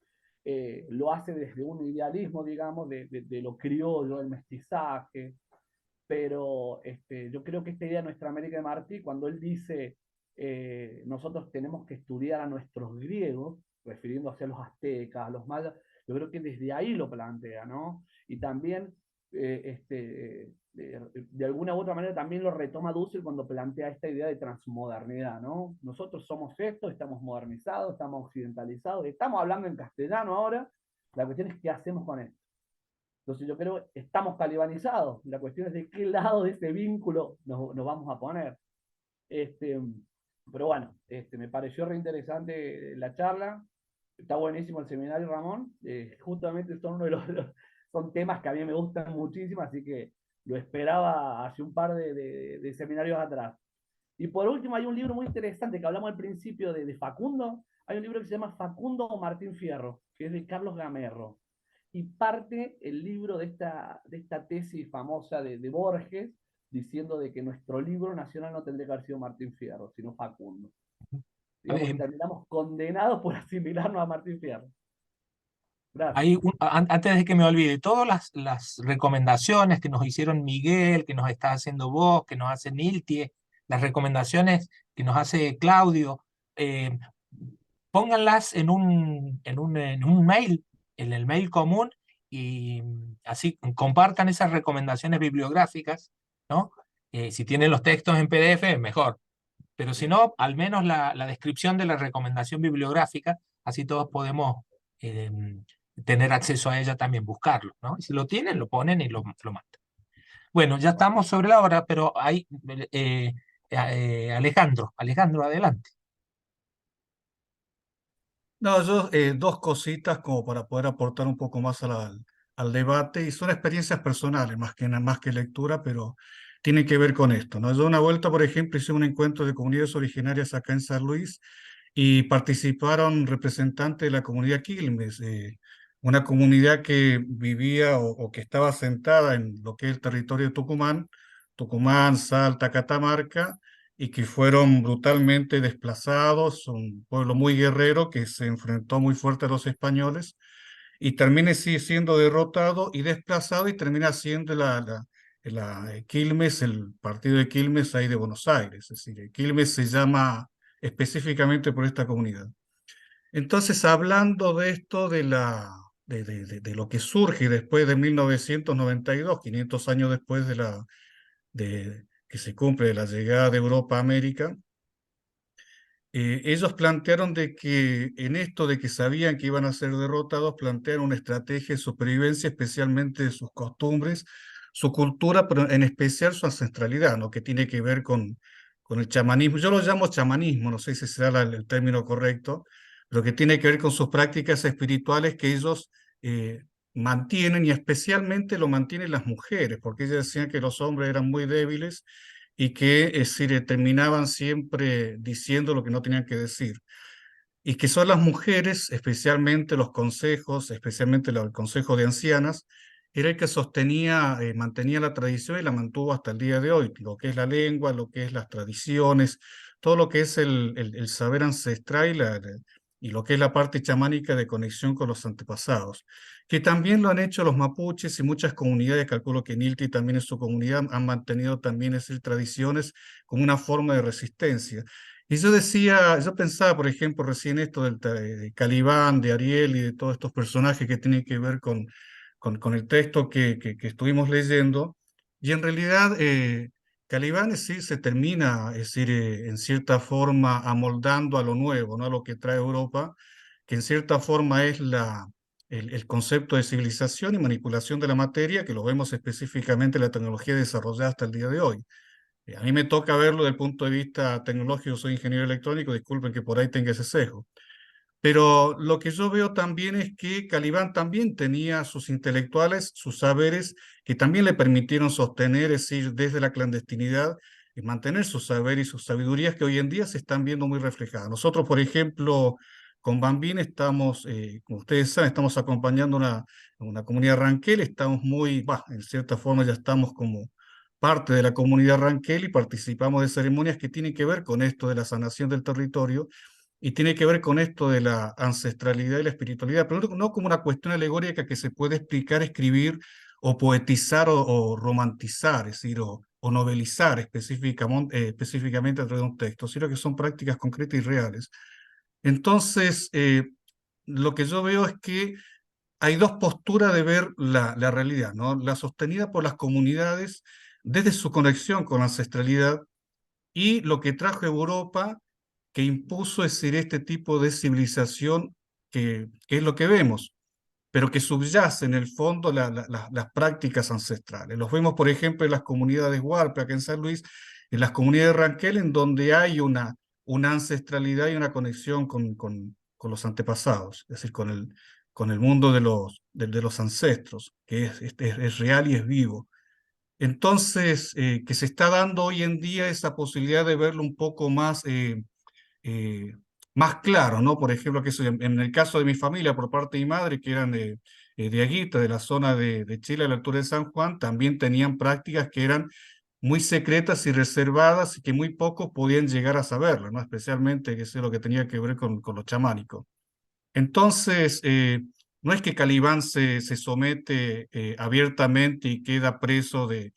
lo hace desde un idealismo, digamos, de lo criollo, el mestizaje, pero yo creo que esta idea de nuestra América de Martí, cuando él dice nosotros tenemos que estudiar a nuestros griegos, refiriéndose a los aztecas, a los mayas, yo creo que desde ahí lo plantea, ¿no? Y también de alguna u otra manera también lo retoma Dussel cuando plantea esta idea de transmodernidad, ¿no? Nosotros somos esto, estamos modernizados, estamos occidentalizados, estamos hablando en castellano ahora, la cuestión es qué hacemos con esto. Entonces yo creo que estamos talibanizados, la cuestión es de qué lado de ese vínculo nos vamos a poner. Pero bueno, me pareció reinteresante la charla, está buenísimo el seminario, Ramón, justamente son uno de son temas que a mí me gustan muchísimo, así que lo esperaba hace un par de seminarios atrás. Y por último hay un libro muy interesante que hablamos al principio de Facundo, hay un libro que se llama Facundo o Martín Fierro, que es de Carlos Gamerro, y parte el libro de esta tesis famosa de Borges, diciendo de que nuestro libro nacional no tendría que haber sido Martín Fierro, sino Facundo. Digamos que terminamos condenados por asimilarnos a Martín Fierro. Gracias. Antes de que me olvide, todas las recomendaciones que nos hicieron Miguel, que nos está haciendo vos, que nos hace Niltie, las recomendaciones que nos hace Claudio, pónganlas en un mail, en el mail común, y así compartan esas recomendaciones bibliográficas, ¿no? Si tienen los textos en PDF, mejor. Pero si no, al menos la descripción de la recomendación bibliográfica, así todos podemos tener acceso a ella también, buscarlo, ¿no? Y si lo tienen, lo ponen y lo mandan. Bueno, ya estamos sobre la hora, pero hay Alejandro, adelante. No, yo dos cositas como para poder aportar un poco más al debate, y son experiencias personales más que lectura, pero tienen que ver con esto, ¿no? Yo una vuelta, por ejemplo, hice un encuentro de comunidades originarias acá en San Luis y participaron representantes de la comunidad Quilmes, una comunidad que vivía o que estaba asentada en lo que es el territorio de Tucumán, Salta, Catamarca, y que fueron brutalmente desplazados, un pueblo muy guerrero que se enfrentó muy fuerte a los españoles y termina siendo derrotado y desplazado y termina siendo Quilmes, el partido de Quilmes ahí de Buenos Aires, es decir, Quilmes se llama específicamente por esta comunidad. Entonces, hablando de esto, de lo que surge después de 1992, 500 años después que se cumple la llegada de Europa a América, ellos plantearon de que en esto de que sabían que iban a ser derrotados, plantearon una estrategia de supervivencia, especialmente de sus costumbres, su cultura, pero en especial su ancestralidad, ¿no? Que tiene que ver con el chamanismo. Yo lo llamo chamanismo, no sé si será el término correcto, pero que tiene que ver con sus prácticas espirituales que ellos mantienen, y especialmente lo mantienen las mujeres, porque ellas decían que los hombres eran muy débiles y que terminaban siempre diciendo lo que no tenían que decir. Y que son las mujeres, especialmente los consejos, especialmente el consejo de ancianas, era el que sostenía, mantenía la tradición y la mantuvo hasta el día de hoy, lo que es la lengua, lo que es las tradiciones, todo lo que es el saber ancestral y lo que es la parte chamánica de conexión con los antepasados, que también lo han hecho los mapuches y muchas comunidades, calculo que Nilti también en su comunidad han mantenido también esas tradiciones como una forma de resistencia. Y yo pensaba, por ejemplo, recién esto de Calibán, de Ariel y de todos estos personajes que tienen que ver con el texto que estuvimos leyendo, y en realidad Calibán es decir, se termina, es decir, en cierta forma amoldando a lo nuevo, ¿no? A lo que trae Europa, que en cierta forma es el concepto de civilización y manipulación de la materia, que lo vemos específicamente en la tecnología desarrollada hasta el día de hoy. A mí me toca verlo desde el punto de vista tecnológico, soy ingeniero electrónico, disculpen que por ahí tenga ese sesgo. Pero lo que yo veo también es que Calibán también tenía sus intelectuales, sus saberes, que también le permitieron sostener, es decir, desde la clandestinidad, y mantener sus saberes y sus sabidurías que hoy en día se están viendo muy reflejadas. Nosotros, por ejemplo, con Bambín estamos, como ustedes saben, estamos acompañando una comunidad ranquel, estamos en cierta forma ya estamos como parte de la comunidad ranquel y participamos de ceremonias que tienen que ver con esto de la sanación del territorio y tiene que ver con esto de la ancestralidad y la espiritualidad, pero no como una cuestión alegórica que se puede explicar, escribir o poetizar o romantizar, es decir, o novelizar específicamente a través de un texto, sino que son prácticas concretas y reales. Entonces, lo que yo veo es que hay dos posturas de ver la realidad, ¿no? La sostenida por las comunidades desde su conexión con la ancestralidad y lo que trajo Europa, que impuso, es decir, este tipo de civilización que es lo que vemos, pero que subyace en el fondo las prácticas ancestrales. Los vemos, por ejemplo, en las comunidades Huarpe, acá en San Luis, en las comunidades de Ranquel, en donde hay una ancestralidad y una conexión con los antepasados, es decir, con el mundo de los ancestros, que es real y es vivo. Entonces, que se está dando hoy en día esa posibilidad de verlo un poco más claro, ¿no? Por ejemplo, que en el caso de mi familia, por parte de mi madre, que eran de Aguita, de la zona de Chile, a la altura de San Juan, también tenían prácticas que eran muy secretas y reservadas y que muy pocos podían llegar a saberlo, ¿no? Especialmente, que es lo que tenía que ver con lo chamánico. Entonces, no es que Calibán se somete abiertamente y queda preso de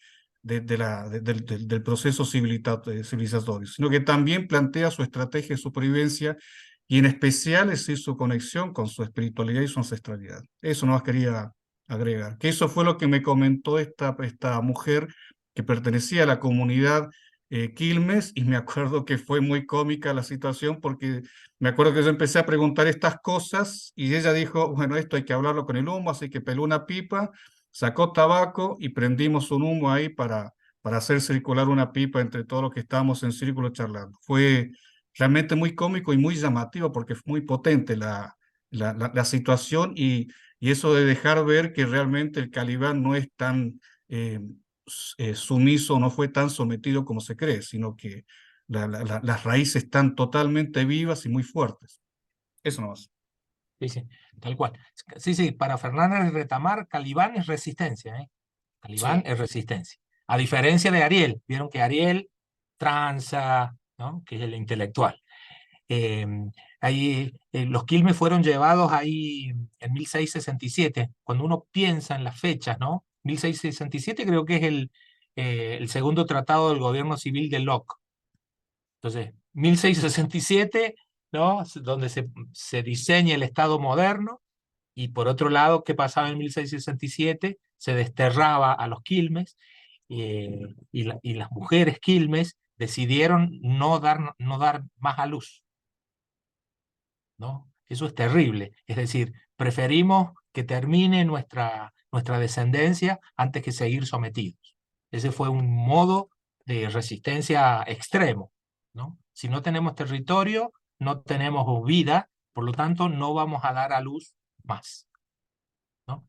del proceso civilizatorio, sino que también plantea su estrategia de supervivencia y en especial es su conexión con su espiritualidad y su ancestralidad. Eso nomás quería agregar, que eso fue lo que me comentó esta mujer que pertenecía a la comunidad Quilmes, y me acuerdo que fue muy cómica la situación porque me acuerdo que yo empecé a preguntar estas cosas y ella dijo, bueno, esto hay que hablarlo con el humo, así que peló una pipa, sacó tabaco y prendimos un humo ahí para hacer circular una pipa entre todos los que estábamos en círculo charlando. Fue realmente muy cómico y muy llamativo porque fue muy potente la situación y eso de dejar ver que realmente el Calibán no es tan sumiso, no fue tan sometido como se cree, sino que las raíces están totalmente vivas y muy fuertes. Eso nomás. Sí, sí, tal cual. Sí, sí, para Fernández Retamar, Calibán es resistencia, ¿eh? Calibán Sí. es resistencia. A diferencia de Ariel, vieron que Ariel tranza, ¿no? Que es el intelectual. Ahí, los Quilmes fueron llevados ahí en 1667. Cuando uno piensa en las fechas, ¿no? 1667 creo que es el segundo tratado del gobierno civil de Locke. Entonces, 1667, ¿no? Donde se diseña el Estado moderno, y por otro lado, ¿qué pasaba en 1667? Se desterraba a los Quilmes, y las mujeres Quilmes decidieron no dar más a luz, ¿no? Eso es terrible. Es decir, preferimos que termine nuestra descendencia antes que seguir sometidos. Ese fue un modo de resistencia extremo, ¿no? Si no tenemos territorio, no tenemos vida, por lo tanto, no vamos a dar a luz más, ¿no?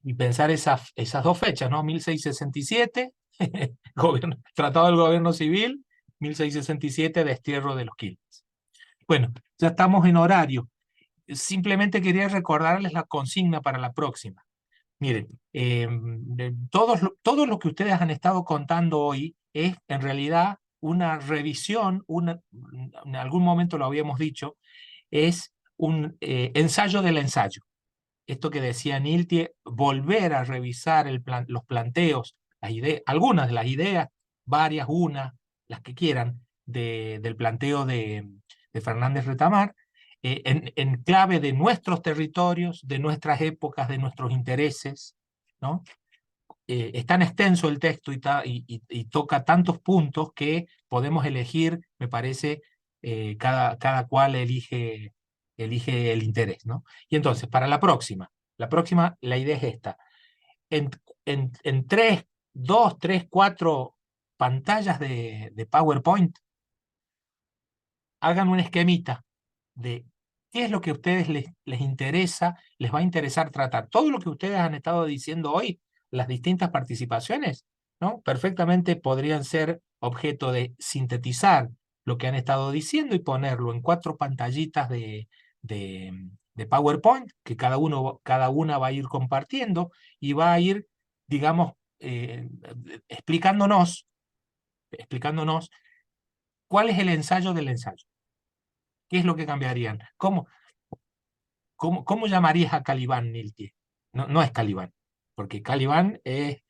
Y pensar esas dos fechas, ¿no? 1667, Tratado del Gobierno Civil, 1667, destierro de los Quilmes. Bueno, ya estamos en horario. Simplemente quería recordarles la consigna para la próxima. Miren, todo lo que ustedes han estado contando hoy es en realidad una revisión, en algún momento lo habíamos dicho, es un ensayo del ensayo. Esto que decía Niltie, volver a revisar los planteos, algunas de las ideas, varias, las que quieran, del planteo de Fernández Retamar, en clave de nuestros territorios, de nuestras épocas, de nuestros intereses, ¿no? Es tan extenso el texto y toca tantos puntos que podemos elegir, me parece, cada cual elige el interés, ¿no? Y entonces, para la próxima, la idea es esta. En 2, 3, 4 pantallas de PowerPoint, hagan un esquemita de qué es lo que a ustedes les interesa, les va a interesar tratar. Todo lo que ustedes han estado diciendo hoy, las distintas participaciones, ¿no? Perfectamente podrían ser objeto de sintetizar lo que han estado diciendo y ponerlo en 4 pantallitas de PowerPoint, que cada una va a ir compartiendo y va a ir, digamos, explicándonos cuál es el ensayo del ensayo. ¿Qué es lo que cambiarían? ¿Cómo llamarías a Calibán, Niltie? No es Calibán, porque Calibán es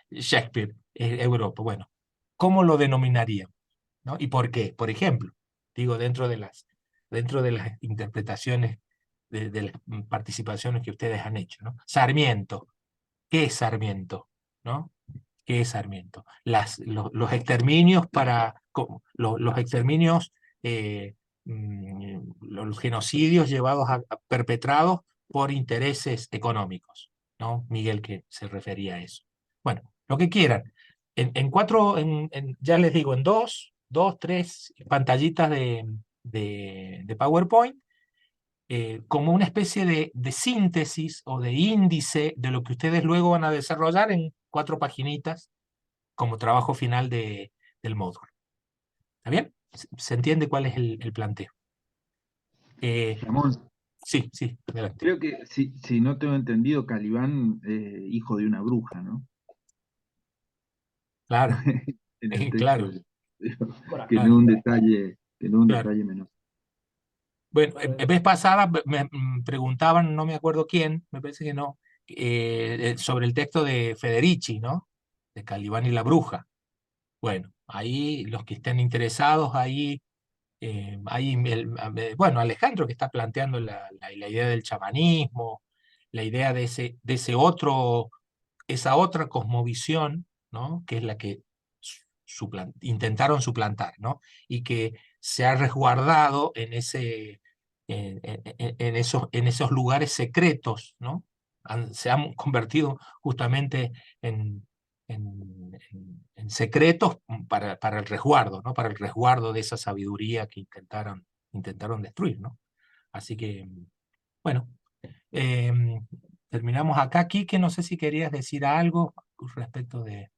Shakespeare, es Europa. Bueno, ¿cómo lo denominaríamos? ¿No? ¿Y por qué? Por ejemplo, digo, dentro de las interpretaciones, de las participaciones que ustedes han hecho, ¿no? Sarmiento. ¿Qué es Sarmiento? ¿No? ¿Qué es Sarmiento? Los exterminios los exterminios, los genocidios perpetrados por intereses económicos, ¿no? Miguel, que se refería a eso. Bueno, lo que quieran. Ya les digo, en 2, 3 pantallitas de PowerPoint, como una especie de síntesis o de índice de lo que ustedes luego van a desarrollar en 4 paginitas como trabajo final del módulo. ¿Está bien? ¿Se entiende cuál es el planteo? Ramón, Sí, adelante. creo que si no tengo entendido, Calibán, hijo de una bruja, ¿no? Claro, En el texto, claro. que no es un detalle, menor. Bueno, vez pasada me preguntaban, no me acuerdo quién, me parece que no, sobre el texto de Federici, ¿no? de Calibán y la bruja. Bueno, ahí los que estén interesados, ahí, bueno, Alejandro que está planteando la idea del chamanismo, la idea de esa otra cosmovisión, ¿no? Que es la que intentaron suplantar, ¿no? Y que se ha resguardado en esos lugares secretos, ¿no? Se han convertido justamente en secretos para el resguardo, ¿no? Para el resguardo de esa sabiduría que intentaron destruir, ¿no? Así que, bueno, terminamos acá. Quique, no sé si querías decir algo respecto de